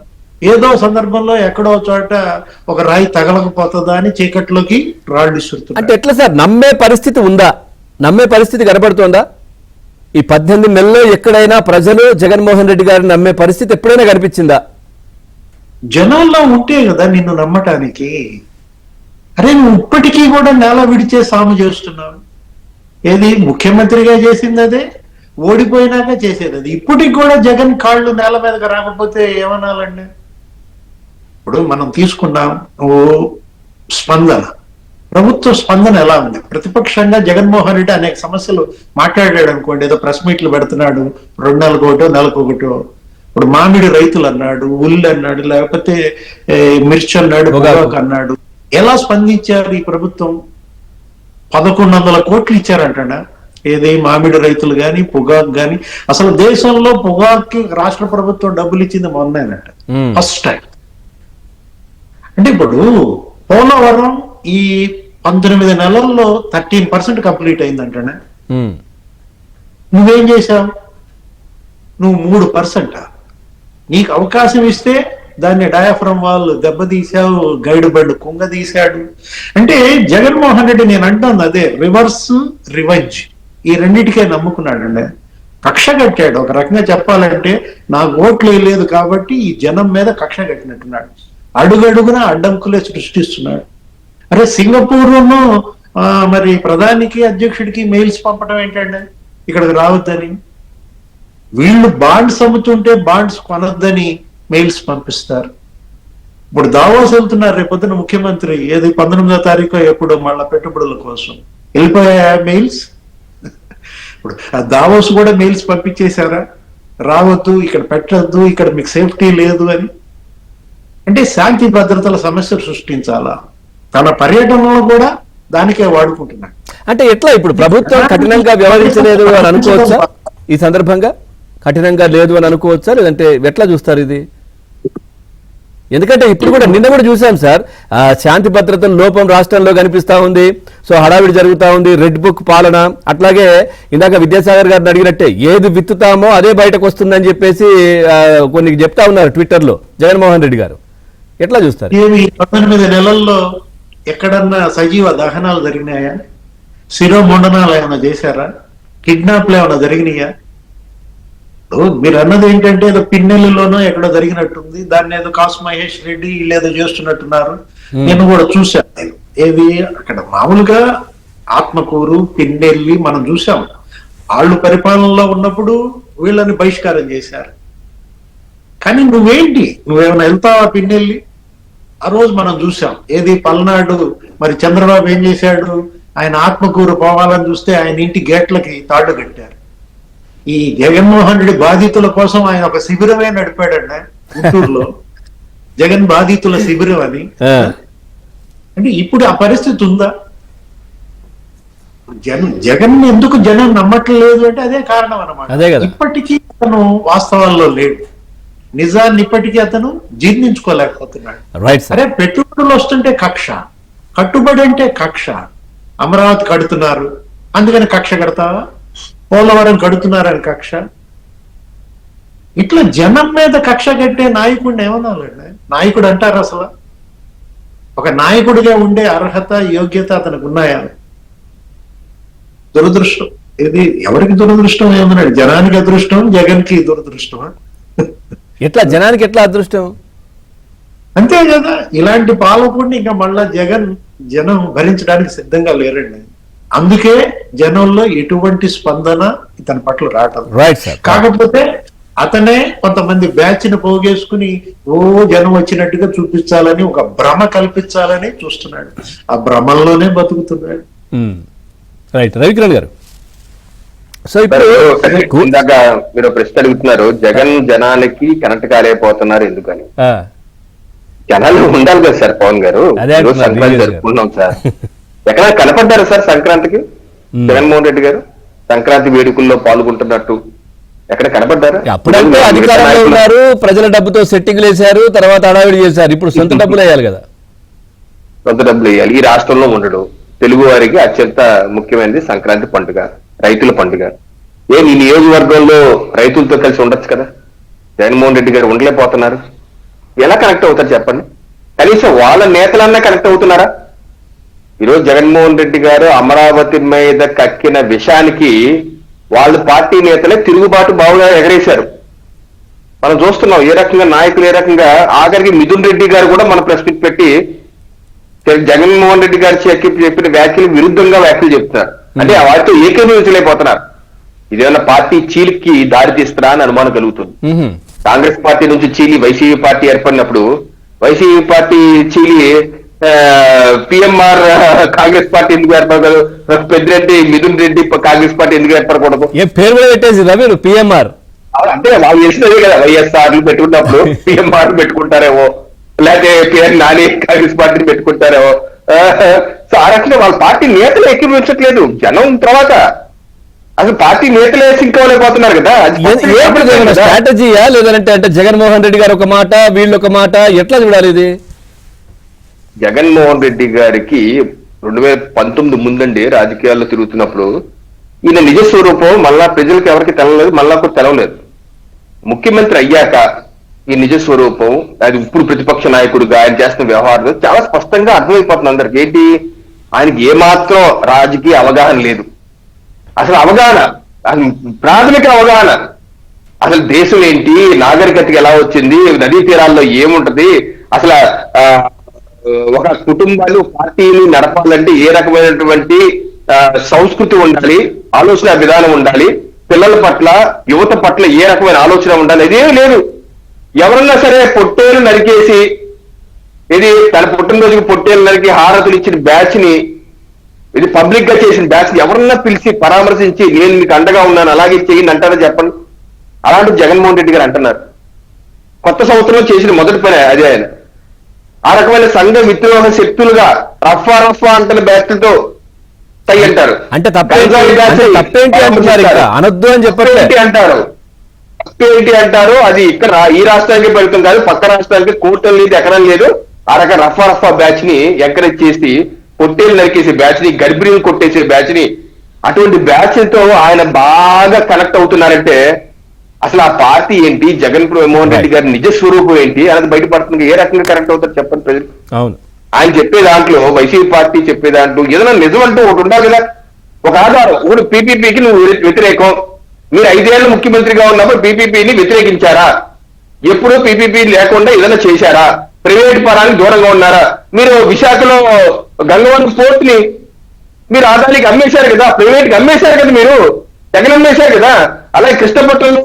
ఏదో సందర్భంలో ఎక్కడో చోట ఒక రాయి తగలకపోతుందా అని చీకట్లోకి రాళ్ళు ఇస్తున్నారు. అంటే ఎట్లా సార్, నమ్మే పరిస్థితి ఉందా, నమ్మే పరిస్థితి కనబడుతోందా? ఈ 18 నెలల్లో ఎక్కడైనా ప్రజలు జగన్మోహన్ రెడ్డి గారిని నమ్మే పరిస్థితి ఎప్పుడైనా కనిపించిందా? జనాల్లో ఉంటే కదా నిన్ను నమ్మటానికి. అరే నువ్వు ఇప్పటికీ కూడా నేల విడిచే సాము చేస్తున్నావు. ఏది ముఖ్యమంత్రిగా చేసింది అదే, ఓడిపోయినాక చేసేది అది. ఇప్పటికి కూడా జగన్ కాళ్ళు నేల మీదకి రాకపోతే ఏమనాలండి? ఇప్పుడు మనం తీసుకున్నాం స్పందన, ప్రభుత్వ స్పందన ఎలా ఉంది? ప్రతిపక్షంగా జగన్మోహన్ రెడ్డి అనేక సమస్యలు మాట్లాడాడు అనుకోండి, ఏదో ప్రెస్ మీట్లు పెడుతున్నాడు, 2 నెలలకొకటో నెలకొకటో. ఇప్పుడు మామిడి రైతులు అన్నాడు, ఉల్లి అన్నాడు, లేకపోతే మిర్చి అన్నాడు, పొగాకు అన్నాడు. ఎలా స్పందించారు ఈ ప్రభుత్వం? 1100 కోట్లు ఇచ్చారంట. ఏది మామిడి రైతులు గాని, పొగాకు గాని. అసలు దేశంలో పొగాకు రాష్ట్ర ప్రభుత్వం డబ్బులు ఇచ్చింది మొన్నేనట, ఫస్ట్ టైం. అంటే ఇప్పుడు పోలవరం ఈ 19 నెలల్లో 13% కంప్లీట్ అయిందంటనే. నువ్వేం చేశావు? నువ్వు 3%. నీకు అవకాశం ఇస్తే దాన్ని డయాఫ్రమ్ వాల్ దెబ్బతీశావు, గైడ్ బండ్ కుంగ తీశాడు. అంటే జగన్మోహన్ రెడ్డి నేను అంటాను అదే, రివర్స్ రివెంజ్, ఈ రెండింటికే నమ్ముకున్నాడండి. కక్ష కట్టాడు. ఒక రకంగా చెప్పాలంటే నాకు ఓట్లు లేదు కాబట్టి ఈ జనం మీద కక్ష కట్టినట్టున్నాడు. అడుగడుగున అడ్డంకులే సృష్టిస్తున్నాడు. అరే సింగపూర్ను మరి ప్రధానికి అధ్యక్షుడికి మెయిల్స్ పంపడం ఏంటండి ఇక్కడికి రావద్దని? వీళ్ళు బాండ్స్ అమ్ముతుంటే బాండ్స్ కొనొద్దని మెయిల్స్ పంపిస్తారు. ఇప్పుడు దావోస్ వెళ్తున్నారు రేపొద్దున ముఖ్యమంత్రి, ఏది 19వ తారీఖు ఎప్పుడు మళ్ళా పెట్టుబడుల కోసం వెళ్ళిపోయా మెయిల్స్. ఇప్పుడు ఆ దావోస్ కూడా మెయిల్స్ పంపించేశారా, రావద్దు, ఇక్కడ పెట్టద్దు, ఇక్కడ మీకు సేఫ్టీ లేదు అని. అంటే శాంతి భద్రతల సమస్యలు సృష్టించాలా? తన పర్యటనలో కూడా దానికే వాడుకుంటున్నాడు. అంటే ఎట్లా ఇప్పుడు ప్రభుత్వం కఠినంగా వ్యవహరించలేదు అని అనుకోవచ్చా? ఈ సందర్భంగా కఠినంగా లేదు అని అనుకోవచ్చా, లేదంటే ఎట్లా చూస్తారు ఇది? ఎందుకంటే ఇప్పుడు కూడా నిన్న కూడా చూసాం సార్, శాంతి భద్రతల లోపం రాష్ట్రంలో కనిపిస్తా ఉంది. సో హడావిడి జరుగుతా ఉంది, రెడ్ బుక్ పాలన. అట్లాగే ఇందాక విద్యాసాగర్ గారిని అడిగినట్టే ఏది విత్తుతామో అదే బయటకు వస్తుందని చెప్పేసి కొన్ని చెప్తా ఉన్నారు ట్విట్టర్లో జగన్మోహన్ రెడ్డి గారు. ఎట్లా చూస్తారు? ఏమి 19 నెలల్లో ఎక్కడన్నా సజీవ దహనాలు జరిగినాయా? శిరోముండనాలు ఏమైనా చేశారా? కిడ్నాప్లు ఏమైనా జరిగినాయా? మీరు అన్నది ఏంటంటే ఏదో పిన్నెల్లిలోనో ఎక్కడో జరిగినట్టుంది, దాన్ని ఏదో కాసు మహేష్ రెడ్డి వీళ్ళేదో చేస్తున్నట్టున్నారు. నేను కూడా చూశాను. ఏది అక్కడ మామూలుగా ఆత్మకూరు, పిన్నెల్లి మనం చూసాం. వాళ్ళు పరిపాలనలో ఉన్నప్పుడు వీళ్ళని బహిష్కారం చేశారు. కానీ నువ్వేమైనా వెళ్తావా పిన్నెల్లి? ఆ రోజు మనం చూసాం. ఏది పల్నాడు మరి చంద్రబాబు ఏం చేశాడు? ఆయన ఆత్మకూరు పోవాలని చూస్తే ఆయన ఇంటి గేట్లకి తాడు కట్టారు. ఈ జగన్మోహన్ రెడ్డి బాధితుల కోసం ఆయన ఒక శిబిరమే నడిపాడండి గుంటూరులో. జగన్ బాధితుల శిబిరం అని. అంటే ఇప్పుడు ఆ పరిస్థితి ఉందా? జగన్ ఎందుకు జనం నమ్మట్లేదు అంటే అదే కారణం అన్నమాట. ఇప్పటికీ అతను వాస్తవాల్లో లేడు. నిజాన్ని ఇప్పటికీ అతను జీర్ణించుకోలేకపోతున్నాడు. అరే పెట్టుబడులు వస్తుంటే కక్ష, కట్టుబడి అంటే కక్ష. అమరావతి కడుతున్నారు అందుకని కక్ష కడతావా? పోలవరం కడుతున్నారని కక్ష. ఇట్లా జనం మీద కక్ష కట్టే నాయకుడిని ఏమన్నాలండి? నాయకుడు అంటారు అసలు? ఒక నాయకుడిగా ఉండే అర్హత, యోగ్యత అతనికి ఉన్నాయా? దురదృష్టం. ఇది ఎవరికి దురదృష్టం ఏమన్నాడు? జనానికి అదృష్టం, జగన్ కి దురదృష్టమా? ఎట్లా జనానికి ఎట్లా అదృష్టం? అంతే కదా. ఇలాంటి పాలకుడిని ఇంకా మళ్ళా జనం భరించడానికి సిద్ధంగా లేరండి. అందుకే జనంలో ఎటువంటి స్పందన ఇతని పట్ల రావటం. కాకపోతే అతనే కొంతమంది బ్యాచ్ ని పోగేసుకుని జనం వచ్చినట్టుగా చూపించాలని, ఒక భ్రమ కల్పించాలని చూస్తున్నాడు. ఆ భ్రమంలోనే బతుకుతున్నాడు. రైట్ రవికిరణ్ గారు. సో ఇప్పుడు ఇందాక మీరు ప్రశ్న అడుగుతున్నారు, జగన్ జనానికి కనెక్ట్ కాలేకపోతున్నారు ఎందుకని. జనాలు ఉండాలి కదా సార్. పవన్ గారు సంక్రాంతి జరుపుకున్నాం సార్, ఎక్కడ కనపడ్డారు సార్ సంక్రాంతికి? జగన్మోహన్ రెడ్డి గారు సంక్రాంతి వేడుకల్లో పాల్గొంటున్నట్టు ఎక్కడ కనపడ్డారు? అప్పుడంటే అధికారంలో ఉన్నారు, ప్రజల డబ్బుతో సెట్టింగ్లు వేశారు, తర్వాత హడావిడి చేశారు. ఇప్పుడు సొంత డబ్బులు వేయాలి కదా. సొంత డబ్బులు వేయాలి. ఈ రాష్ట్రంలో ఉండడు. తెలుగు వారికి అత్యంత ముఖ్యమైనది సంక్రాంతి పండుగ, రైతుల పండుగ. ఈ నియోజకవర్గంలో రైతులతో కలిసి ఉండొచ్చు కదా. జగన్మోహన్ రెడ్డి గారు ఉండలేకపోతున్నారు. ఎలా కనెక్ట్ అవుతారు చెప్పండి? కనీసం వాళ్ళ నేతలన్నా కనెక్ట్ అవుతున్నారా? ఈరోజు జగన్మోహన్ రెడ్డి గారు అమరావతి మీద కక్కిన విషయానికి వాళ్ళ పార్టీ నేతలే తిరుగుబాటు బావుగా ఎగరేశారు. మనం చూస్తున్నాం ఏ రకంగా నాయకులు, ఏ రకంగా ఆఖరికి మిథున్ రెడ్డి గారు కూడా మన ప్రెస్ మీట్ పెట్టి జగన్మోహన్ రెడ్డి గారు చెప్పిన వ్యాఖ్యలు విరుద్ధంగా వ్యాఖ్యలు చెప్తున్నారు. అంటే వాటితో ఏకీభవించలేకపోతున్నారు. ఇదేమన్నా పార్టీ చీలికి దారి తీస్తారా అని అనుమానం కలుగుతుంది. కాంగ్రెస్ పార్టీ నుంచి చీలి వైసీపీ పార్టీ ఏర్పడినప్పుడు వైసీపీ పార్టీ చీలి పిఎంఆర్ కాంగ్రెస్ పార్టీ ఎందుకు ఏర్పడదు? పెద్దిరెడ్డి మిథున్ రెడ్డి కాంగ్రెస్ పార్టీ ఎందుకు ఏర్పడకూడదు? ఏ పేరు కూడా పెట్టేసి రవి పిఎంఆర్ అంటే వాళ్ళు చేసినదే కదా. వైఎస్ఆర్లు పెట్టుకున్నప్పుడు పిఎంఆర్ పెట్టుకుంటారేమో, లేకపోతే పిఎన్ నాని కాంగ్రెస్ పార్టీని పెట్టుకుంటారేమో. సో ఆ రకంగా వాళ్ళ పార్టీ నేతలు ఎక్కిపించట్లేదు. జనం తర్వాత అసలు పార్టీ నేతలే సింకోలేకపోతున్నారు కదా. స్ట్రాటజీయా లేదంటే అంటే జగన్మోహన్ రెడ్డి గారు ఒక మాట, వీళ్ళు ఒక మాట, ఎట్లా చూడాలి ఇది? జగన్మోహన్ రెడ్డి గారికి 2019 ముందండి రాజకీయాల్లో తిరుగుతున్నప్పుడు ఈయన నిజ స్వరూపం మళ్ళా ప్రజలకు ఎవరికి తెలవలేదు, మళ్ళా కూడా తెలవలేదు. ముఖ్యమంత్రి అయ్యాక ఈ నిజ స్వరూపం, అది ఇప్పుడు ప్రతిపక్ష నాయకుడిగా ఆయన చేస్తున్న వ్యవహారం చాలా స్పష్టంగా అర్థమైపోతుంది అందరికి. ఏంటి, ఆయనకి ఏమాత్రం రాజకీయ అవగాహన లేదు. అసలు అవగాహన, ప్రాథమిక అవగాహన, అసలు దేశం ఏంటి, నాగరికతకి ఎలా వచ్చింది, నదీ తీరాల్లో ఏముంటది, అసలు ఒక కుటుంబాలు పార్టీని నడపాలంటే ఏ రకమైనటువంటి సంస్కృతి ఉండాలి, ఆలోచన విధానం ఉండాలి, పిల్లల పట్ల యువత పట్ల ఏ రకమైన ఆలోచన ఉండాలి, ఇదేమీ లేదు. ఎవరన్నా సరే పొట్టేలు నరికేసి, ఇది తన పుట్టినరోజుకి పొట్టేలు నరికి హారతులు ఇచ్చిన బ్యాచ్ ని, ఇది పబ్లిక్ గా చేసిన బ్యాచ్ ఎవరన్నా పిలిచి పరామర్శించి నేను మీకు అండగా ఉన్నాను అలాగే చేయండి అంటారా చెప్పండి? అలాంటి జగన్మోహన్ రెడ్డి గారు అంటున్నారు. కొత్త సంవత్సరంలో చేసిన మొదటి పని అదే. ఆయన ఆ రకమైన సంఘ విద్రోహ శక్తులుగా రఫా అంటున్న బ్యాచ్లతో తై అంటారు. అంటే అనొద్దు అని చెప్పండి అంటారు. తప్పేంటి అంటారు? అది ఇక్కడ ఈ రాష్ట్రానికి ఫలితం కాదు, పక్క రాష్ట్రానికి కోర్టులు లేదు, ఎకరం లేదు. ఆ రకం రఫా బ్యాచ్ ని ఎంకరేజ్ చేసి పొట్టేలు నరికేసే బ్యాచ్ ని, గర్భిణీలు కొట్టేసే బ్యాచ్ ని, అటువంటి బ్యాచ్ తో ఆయన బాగా కనెక్ట్ అవుతున్నారంటే అసలు ఆ పార్టీ ఏంటి, జగన్మోహన్ రెడ్డి గారి నిజ స్వరూపం ఏంటి అనేది బయటపడుతుంది. ఏ రకంగా కరెక్ట్ అవుతారు చెప్పండి ప్రజలు. అవును, ఆయన చెప్పే దాంట్లో, వైసీపీ పార్టీ చెప్పే దాంట్లో ఏదైనా నిజం అంటూ ఒకటి ఉండాలి కదా, ఒక ఆధారం. ఇప్పుడు పీపీపీకి నువ్వు వ్యతిరేకం, మీరు 5 ఏళ్ళు ముఖ్యమంత్రిగా ఉన్నప్పుడు పీపీపీని వ్యతిరేకించారా? ఎప్పుడు పీపీపీ లేకుండా ఏదైనా చేశారా? ప్రైవేట్ పరానికి దూరంగా ఉన్నారా? మీరు విశాఖలో గంగవరం పోర్ట్ ని మీరు ఆదానికి అమ్మేశారు కదా, ప్రైవేట్ కి అమ్మేశారు కదా, మీరు జగన్ అమ్మేశారు కదా. అలాగే కృష్ణపట్నంలో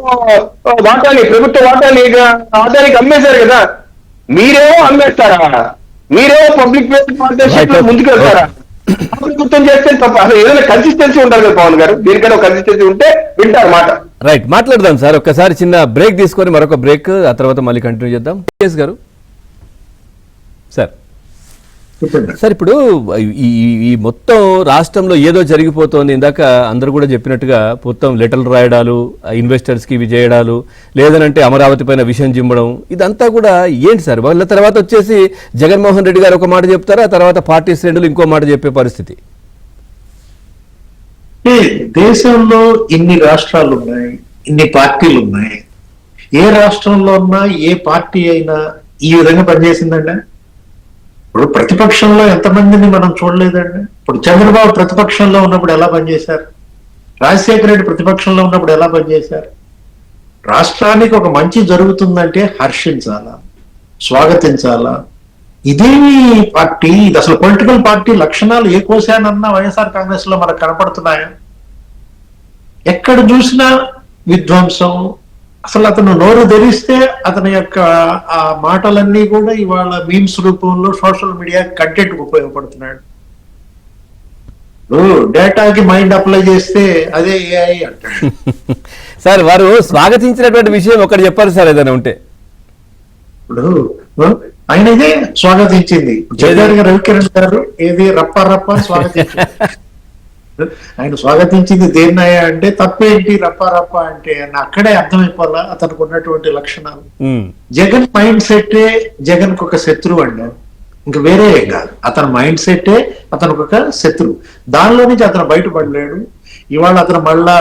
వాటాని, ప్రభుత్వ వాటాని ఆదానికి అమ్మేశారు కదా. మీరేమో అమ్మేస్తారా? మీరేమో పబ్లిక్ పార్ట్నర్షిప్ లో ముందుకు వెళ్తారా? ప్రభుత్వం చేస్తే తప్ప. అసలు ఏదైనా కన్సిస్టెన్సీ ఉండాలి కదా పవన్ గారు, దీనికైనా కన్సిస్టెన్సీ ఉంటే వింటారు మాట. రైట్, మాట్లాడదాం సార్. ఒక్కసారి చిన్న బ్రేక్ తీసుకొని మరొక బ్రేక్, ఆ తర్వాత మళ్ళీ కంటిన్యూ చేద్దాం. కేఎస్ గారు సార్, సార్ ఇప్పుడు ఈ మొత్తం రాష్ట్రంలో ఏదో జరిగిపోతోంది. ఇందాక అందరూ కూడా చెప్పినట్టుగా మొత్తం లెటర్లు రాయడాలు, ఇన్వెస్టర్స్కి ఇవి చేయడాలు, లేదనంటే అమరావతి పైన విషయం జిమ్మడం, ఇదంతా కూడా ఏంటి సార్? వాళ్ళ తర్వాత వచ్చేసి జగన్మోహన్ రెడ్డి గారు ఒక మాట చెప్తారు, ఆ తర్వాత పార్టీ శ్రేణులు ఇంకో మాట చెప్పే పరిస్థితి. దేశంలో ఇన్ని రాష్ట్రాలు ఉన్నాయి, ఇన్ని పార్టీలు ఉన్నాయి. ఏ రాష్ట్రంలో ఉన్నా ఏ పార్టీ అయినా ఈ విధంగా పనిచేసిందండి? ఇప్పుడు ప్రతిపక్షంలో ఎంతమందిని మనం చూడలేదండి? ఇప్పుడు చంద్రబాబు ప్రతిపక్షంలో ఉన్నప్పుడు ఎలా పనిచేశారు? రాజశేఖర రెడ్డి ప్రతిపక్షంలో ఉన్నప్పుడు ఎలా పనిచేశారు? రాష్ట్రానికి ఒక మంచి జరుగుతుందంటే హర్షించాలా, స్వాగతించాలా. ఇదేమి పార్టీ ఇది? అసలు పొలిటికల్ పార్టీ లక్షణాలు ఏ కోశానన్నా వైఎస్ఆర్ కాంగ్రెస్ లో మనకు కనపడుతున్నాయా? ఎక్కడ చూసినా విధ్వంసం. అసలు అతను నోరు ధరిస్తే అతని యొక్క ఆ మాటలన్నీ కూడా ఇవాళ మీమ్స్ రూపంలో సోషల్ మీడియా కంటెంట్ ఉపయోగపడుతున్నాడు. డేటాకి మైండ్ అప్లై చేస్తే అదే ఏఐ అంటాడు. సార్, వారు స్వాగతించినటువంటి విషయం ఒకటి చెప్పారు సార్, ఏదైనా ఉంటే. ఇప్పుడు ఆయన ఇదే స్వాగతించింది. జగన్ రవికిరణ్ గారు ఏది రప్ప రప్ప స్వాగతించారు. ఆయన స్వాగతించింది దేన్నయ్యా అంటే తప్పేంటి రప్ప రప్ప అంటే అని అక్కడే అర్థమైపోవాలా అతనికి ఉన్నటువంటి లక్షణాలు. జగన్ మైండ్ సెట్టే జగన్ కు ఒక శత్రువు అండి, ఇంక వేరే ఏం కాదు. అతని మైండ్ సెట్టే అతనికి ఒక శత్రువు. దానిలో నుంచి అతను బయటపడలేడు. ఇవాళ అతను మళ్ళా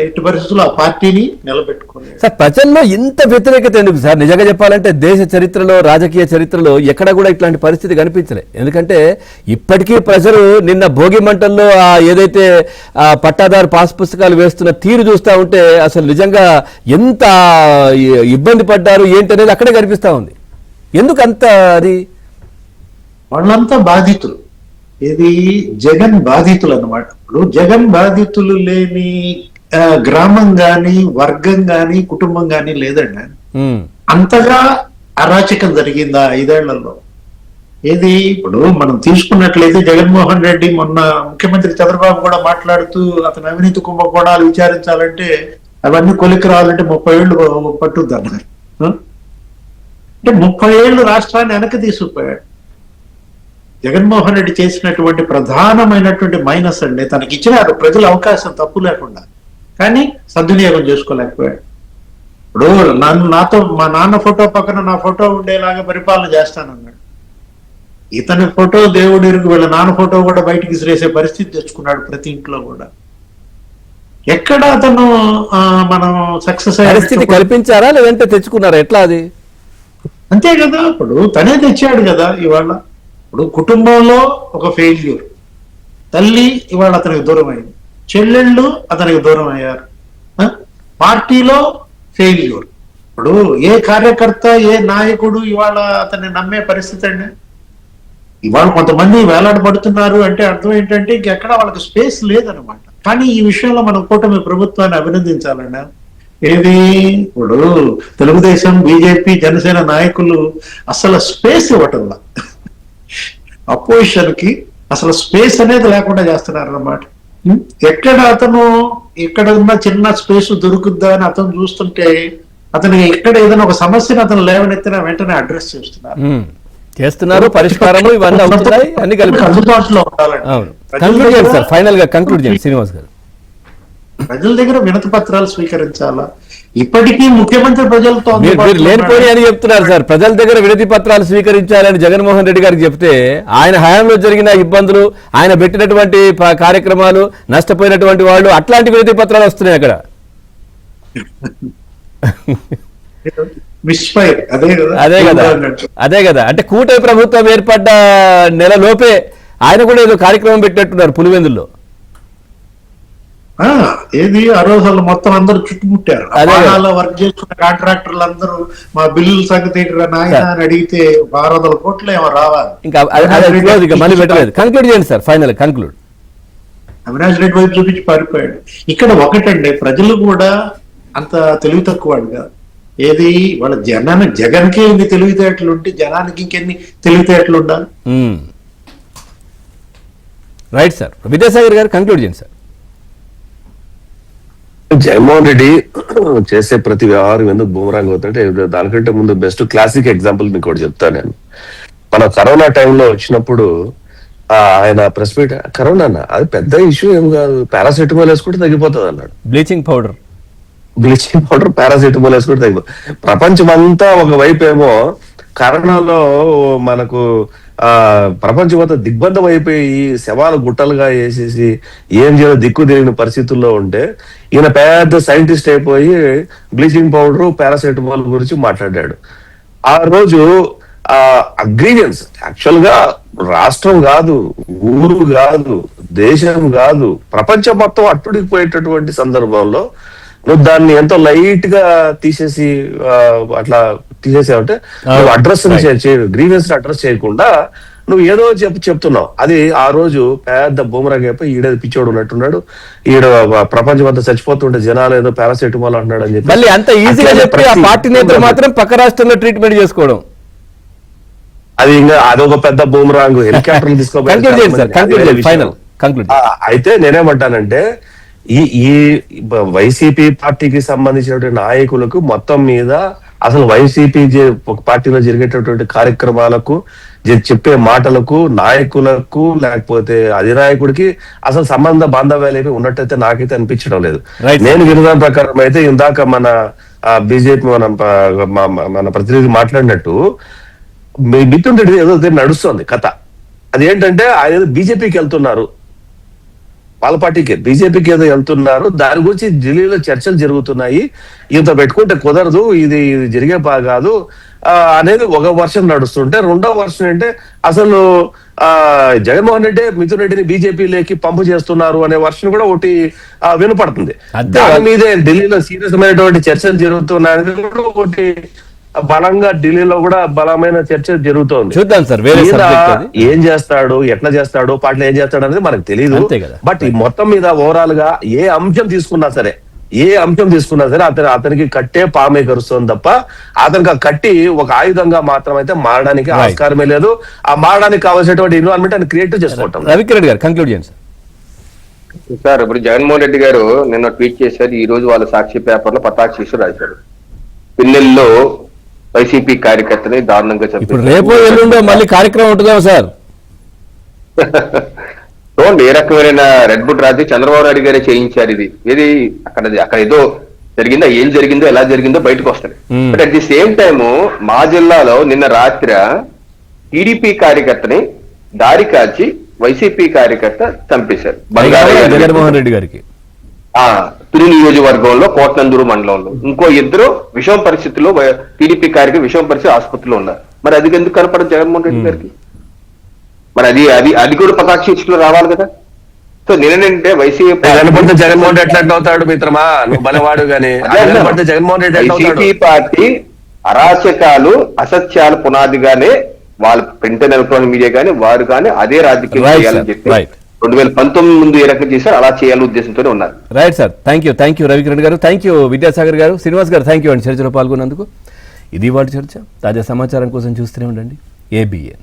ఇటు పరిస్థితుల్లో ఆ పార్టీని నిలబెట్టుకోలేదు. సార్, ప్రజల్లో ఇంత వ్యతిరేకత ఎందుకు సార్? నిజంగా చెప్పాలంటే దేశ చరిత్రలో, రాజకీయ చరిత్రలో ఎక్కడ కూడా ఇట్లాంటి పరిస్థితి కనిపించలే. ఎందుకంటే ఇప్పటికీ ప్రజలు నిన్న భోగి మంటల్లో ఏదైతే పట్టాదారు పాస్ పుస్తకాలు వేస్తున్న తీరు చూస్తూ ఉంటే అసలు నిజంగా ఎంత ఇబ్బంది పడ్డారు ఏంటనేది అక్కడే కనిపిస్తా ఉంది. ఎందుకు అంత అది? వాళ్ళంతా బాధితులు. ఇది జగన్ బాధితులు అన్నమాట. ఇప్పుడు జగన్ బాధితులు లేని గ్రామం గాని, వర్గం గాని, కుటుంబం గాని లేదండి. అంతగా అరాచకం జరిగిందా 5 ఏళ్లలో? ఏది ఇప్పుడు మనం తీసుకున్నట్లయితే జగన్మోహన్ రెడ్డి మొన్న ముఖ్యమంత్రి చంద్రబాబు కూడా మాట్లాడుతూ అతని అవినీతి కుంభకోణాలు విచారించాలంటే అవన్నీ కొలిక్కి రావాలంటే 30 ఏళ్ళు పట్టుద్ది అన్నారు. అంటే 30 ఏళ్ళు రాష్ట్రాన్ని వెనక్కి తీసుకుపోయాడు. జగన్మోహన్ రెడ్డి చేసినటువంటి ప్రధానమైనటువంటి మైనస్ అండి, తనకి ఇచ్చినారు ప్రజల అవకాశం తప్పు లేకుండా, కానీ సద్వినియోగం చేసుకోలేకపోయాడు. ఇప్పుడు నాతో మా నాన్న ఫోటో పక్కన నా ఫోటో ఉండేలాగా పరిపాలన చేస్తానన్నాడు. ఇతని ఫోటో దేవుడికి వీళ్ళ నాన్న ఫోటో కూడా బయటికి విసిరేసే పరిస్థితి తెచ్చుకున్నాడు ప్రతి ఇంట్లో కూడా. ఎక్కడ అతను మనం సక్సెస్ పరిస్థితి కల్పించారా లేదంటే తెచ్చుకున్నారా? ఎట్లా అది? అంతే కదా, ఇప్పుడు తనే తెచ్చాడు కదా. ఇవాళ ఇప్పుడు కుటుంబంలో ఒక ఫెయిల్యూర్, తల్లి ఇవాళ అతనికి దూరం అయింది, చెల్లెళ్ళు అతనికి దూరం అయ్యారు, పార్టీలో ఫెయిల్యూర్. ఇప్పుడు ఏ కార్యకర్త, ఏ నాయకుడు ఇవాళ అతన్ని నమ్మే పరిస్థితి అండి? ఇవాళ కొంతమంది వేలాడబడుతున్నారు అంటే అర్థం ఏంటంటే ఇంకెక్కడ వాళ్ళకి స్పేస్ లేదనమాట. కానీ ఈ విషయంలో మనం కూటమి ప్రభుత్వాన్ని అభినందించాలన్నా. ఏది ఇప్పుడు తెలుగుదేశం, బీజేపీ, జనసేన నాయకులు అసలు స్పేస్ ఇవ్వటంలా, అపోజిషన్ కి అసలు స్పేస్ అనేది లేకుండా చేస్తున్నారు అన్నమాట. ఎక్కడ అతను ఎక్కడ ఉన్న చిన్న స్పేస్ దొరుకుద్దా అని అతను చూస్తుంటే అతనికి ఎక్కడ ఏదైనా ఒక సమస్యను అతను లేవనెత్తిన వెంటనే అడ్రస్ చేస్తున్నారు, పరిష్కారము ఇవన్నీ అవుతున్నాయి, అన్ని కలిపి అందుబాటులో ఉండాలండి. ఫైనల్ గా కంక్లూడ్ చేయండి శ్రీనివాస్ గారు. ప్రజల దగ్గర వినతి పత్రాలు స్వీకరించాలా? ఇప్పటికీ ముఖ్యమంత్రి ప్రజలతో లేనిపోయి అని చెప్తున్నారు సార్. ప్రజల దగ్గర వినతి పత్రాలు స్వీకరించాలని జగన్మోహన్ రెడ్డి గారికి చెప్తే ఆయన హయాంలో జరిగిన ఇబ్బందులు, ఆయన పెట్టినటువంటి కార్యక్రమాలు, నష్టపోయినటువంటి వాళ్ళు, అట్లాంటి వినతి పత్రాలు వస్తున్నాయి అక్కడ. మిస్ ఫైర్ అదే కదా అన్నట్టు. అదే కదా అంటే కూటమి ప్రభుత్వం ఏర్పడ్డ నెల లోపే ఆయన కూడా ఏదో కార్యక్రమం పెట్టినట్టున్నారు పులివెందుల్లో. ఏది ఆ రోజు వాళ్ళు మొత్తం అందరూ చుట్టుముట్టారు. అదే కదా. అపానాల్లో వర్క్ చేస్తున్న కాంట్రాక్టర్లు అందరూ మా బిల్లుల సంగతి నాయన అని అడిగితే 600 కోట్లు ఏమో రావాలి. ఇంకా మళ్ళీ పెట్టలేదు. కంక్లూడ్ చేయండి sir, final conclude. Avinash Reddy వైపు చూపించి పారిపోయాడు. ఇక్కడ ఒకటండి, ప్రజలు కూడా అంత తెలివి తక్కువ వాడుగా. ఏది వాళ్ళ జగన్కే ఇన్ని తెలివితేటలు ఉంటే జనానికి ఇంకెన్ని తెలివితేటలు ఉండాలి. Right sir. విద్యాసాగర్ గారు కంక్లూడ్ చేయండి సార్. జగన్మోహన్ రెడ్డి చేసే ప్రతి వ్యవహారం ఎందుకు బూమరాంగ్ అవుతుంటే దానికంటే ముందు బెస్ట్ క్లాసిక్ ఎగ్జాంపుల్ మీకు ఒకటి చెప్తాను నేను. మన కరోనా టైంలో వచ్చినప్పుడు ఆయన ప్రెస్ మీట్, కరోనా అది పెద్ద ఇష్యూ ఏం కాదు, పారాసెటమాల్ వేసుకుంటే తగ్గిపోతుంది అన్నాడు. బ్లీచింగ్ పౌడర్ పారాసెటమాల్ వేసుకుంటే తగ్గిపోతుంది. ప్రపంచం అంతా ఒకవైపు ఏమో కరోనాలో మనకు ప్రపంచం అంతా దిగ్బంధం అయిపోయి శవాలు గుట్టలుగా వేసేసి ఏం చేయాలో దిక్కు తెలియని పరిస్థితుల్లో ఉంటే ఈయన పెద్ద సైంటిస్ట్ అయిపోయి బ్లీచింగ్ పౌడర్ పారాసెటమాల్ గురించి మాట్లాడాడు. ఆ రోజు అగ్రీవెన్స్ యాక్చువల్ గా రాష్ట్రం కాదు, ఊరు కాదు, దేశం కాదు, ప్రపంచం మొత్తం అట్టుడికిపోయేటటువంటి సందర్భంలో నువ్వు దాన్ని ఎంతో లైట్ గా తీసేసి అట్లా తీసేసావంటే నువ్వు అడ్రస్ గ్రీవెన్స్ అడ్రస్ చేయకుండా నువ్వు ఏదో చెప్తున్నావు. అది ఆ రోజు పెద్ద బూమరాంగ్ అయిపోయి ఈడేది పిచ్చోడు ఉన్నట్టున్నాడు, ఈడ ప్రపంచం అంతా చచ్చిపోతుంటే జనాలు ఏదో పారాసెటమాల్ అంటున్నాడు అని చెప్పి మళ్ళీ అంత ఈజీగా చెప్పి ఆ పార్టీ నేతలు మాత్రం పక్క రాష్ట్రంలో ట్రీట్మెంట్ చేసుకోవడం, అది ఇంకా అదొక పెద్ద బూమరాంగ్. హెలికాప్టర్లు తీసుకోవాలి. అయితే నేనేమంటానంటే ఈ వైసీపీ పార్టీకి సంబంధించినటువంటి నాయకులకు మొత్తం మీద అసలు వైసీపీ పార్టీలో జరిగేటటువంటి కార్యక్రమాలకు చెప్పే మాటలకు నాయకులకు లేకపోతే అధినాయకుడికి అసలు సంబంధ బాంధవ్యాలు ఉన్నట్టయితే నాకైతే అనిపించడం లేదు. నేను వినడం ప్రకారం అయితే ఇందాక మన బీజేపీ మన ప్రతినిధి మాట్లాడినట్టు మిథున్ రెడ్డి ఏదో నడుస్తుంది కథ. అదేంటంటే ఆయన బీజేపీకి వెళ్తున్నారు, వాళ్ళ పార్టీకి బీజేపీకి ఏదో వెళ్తున్నారు, దాని గురించి ఢిల్లీలో చర్చలు జరుగుతున్నాయి, ఇంత పెట్టుకుంటే కుదరదు, ఇది జరిగే కాదు అనేది ఒక వర్షన్ నడుస్తుంటే, రెండో వర్షన్ అంటే అసలు జగన్మోహన్ రెడ్డి మిథున్ రెడ్డిని బీజేపీలోకి పంపు చేస్తున్నారు అనే వర్షన్ కూడా ఒకటి వినపడుతుంది. దాని మీదే ఢిల్లీలో సీరియస్ అయినటువంటి చర్చలు జరుగుతున్నాయని కూడా ఒకటి బలంగా ఢిల్లీలో కూడా బలమైన చర్చ జరుగుతోంది. చూద్దాం సార్ ఏం చేస్తాడు, ఎట్లా చేస్తాడు, పార్టీలో ఏం చేస్తాడు అనేది మనకు తెలియదు. బట్ ఈ మొత్తం మీద ఓవరాల్ గా ఏ అంశం తీసుకున్నా సరే అతనికి కట్టే పామే కరుస్తుంది తప్ప అతనికి కట్టి ఒక ఆయుధంగా మాత్రం అయితే మారడానికి ఆస్కారమే లేదు. ఆ మారడానికి కావాల్సినటువంటి ఎన్విరాన్మెంట్ ఆయన క్రియేట్ చేసుకుంటాం. రవికిరణ్ గారు కంక్లూడ్ చేయండి సార్. ఇప్పుడు జగన్మోహన్ రెడ్డి గారు నిన్న ట్వీట్ చేశారు, ఈ రోజు వాళ్ళ సాక్షి పేపర్ లో పతాక్ష రాశారు, పిల్లల్లో వైసీపీ కార్యకర్తని దారుణంగా చెప్పారు. రేపు ఎల్లుండో మళ్ళీ కార్యక్రమం ఉంటుందా సార్? చూడండి ఏ రకమైన రెడ్ బుట్ రాజు చంద్రబాబు నాయుడు గారే చేయించారు. ఇది అక్కడ ఏదో జరిగిందో, ఏం జరిగిందో, ఎలా జరిగిందో బయటకు వస్తుంది. But at the same time మా జిల్లాలో నిన్న రాత్రి టీడీపీ కార్యకర్తని దారి కాచి వైసీపీ కార్యకర్త చంపేశారు. జగన్మోహన్ రెడ్డి గారికి తుని నియోజకవర్గంలో కోట్నందూరు మండలంలో ఇంకో ఇద్దరు విషమ పరిస్థితుల్లో టీడీపీ కార్యకర్త విషమ పరిస్థితి ఆసుపత్రిలో ఉన్నారు. మరి అది ఎందుకు కనపడదు జగన్మోహన్ రెడ్డి గారికి? మరి అది కూడా పతాక్షిలో రావాలి కదా. సో నేనంటే వైసీపీ జగన్మోహన్ రెడ్డి ఎట్లా అవుతాడు మిత్రమా, నువ్వు బలవాడు గానీ జగన్మోహన్ రెడ్డి వైసీపీ పార్టీ అరాచకాలు అసత్యాలు పునాదిగానే వాళ్ళ ప్రింట్ అండ్ ఎలక్ట్రానిక్ మీడియా కానీ వారు కానీ అదే రాజకీయం చేయాలని చెప్పి 2019 ముందు ఏ రకంగా చేశారు అలా చేయాలని ఉద్దేశంతోనే ఉన్నారు. Right sir, thank you Ravikiran గారు, థ్యాంక్ యూ విద్యాసాగర్ గారు, శ్రీనివాస్ గారు థ్యాంక్ యూ అండి చర్చలో పాల్గొన్నందుకు. ఇది వాటి చర్చ. తాజా సమాచారం కోసం చూస్తూనే ఉండండి ABN.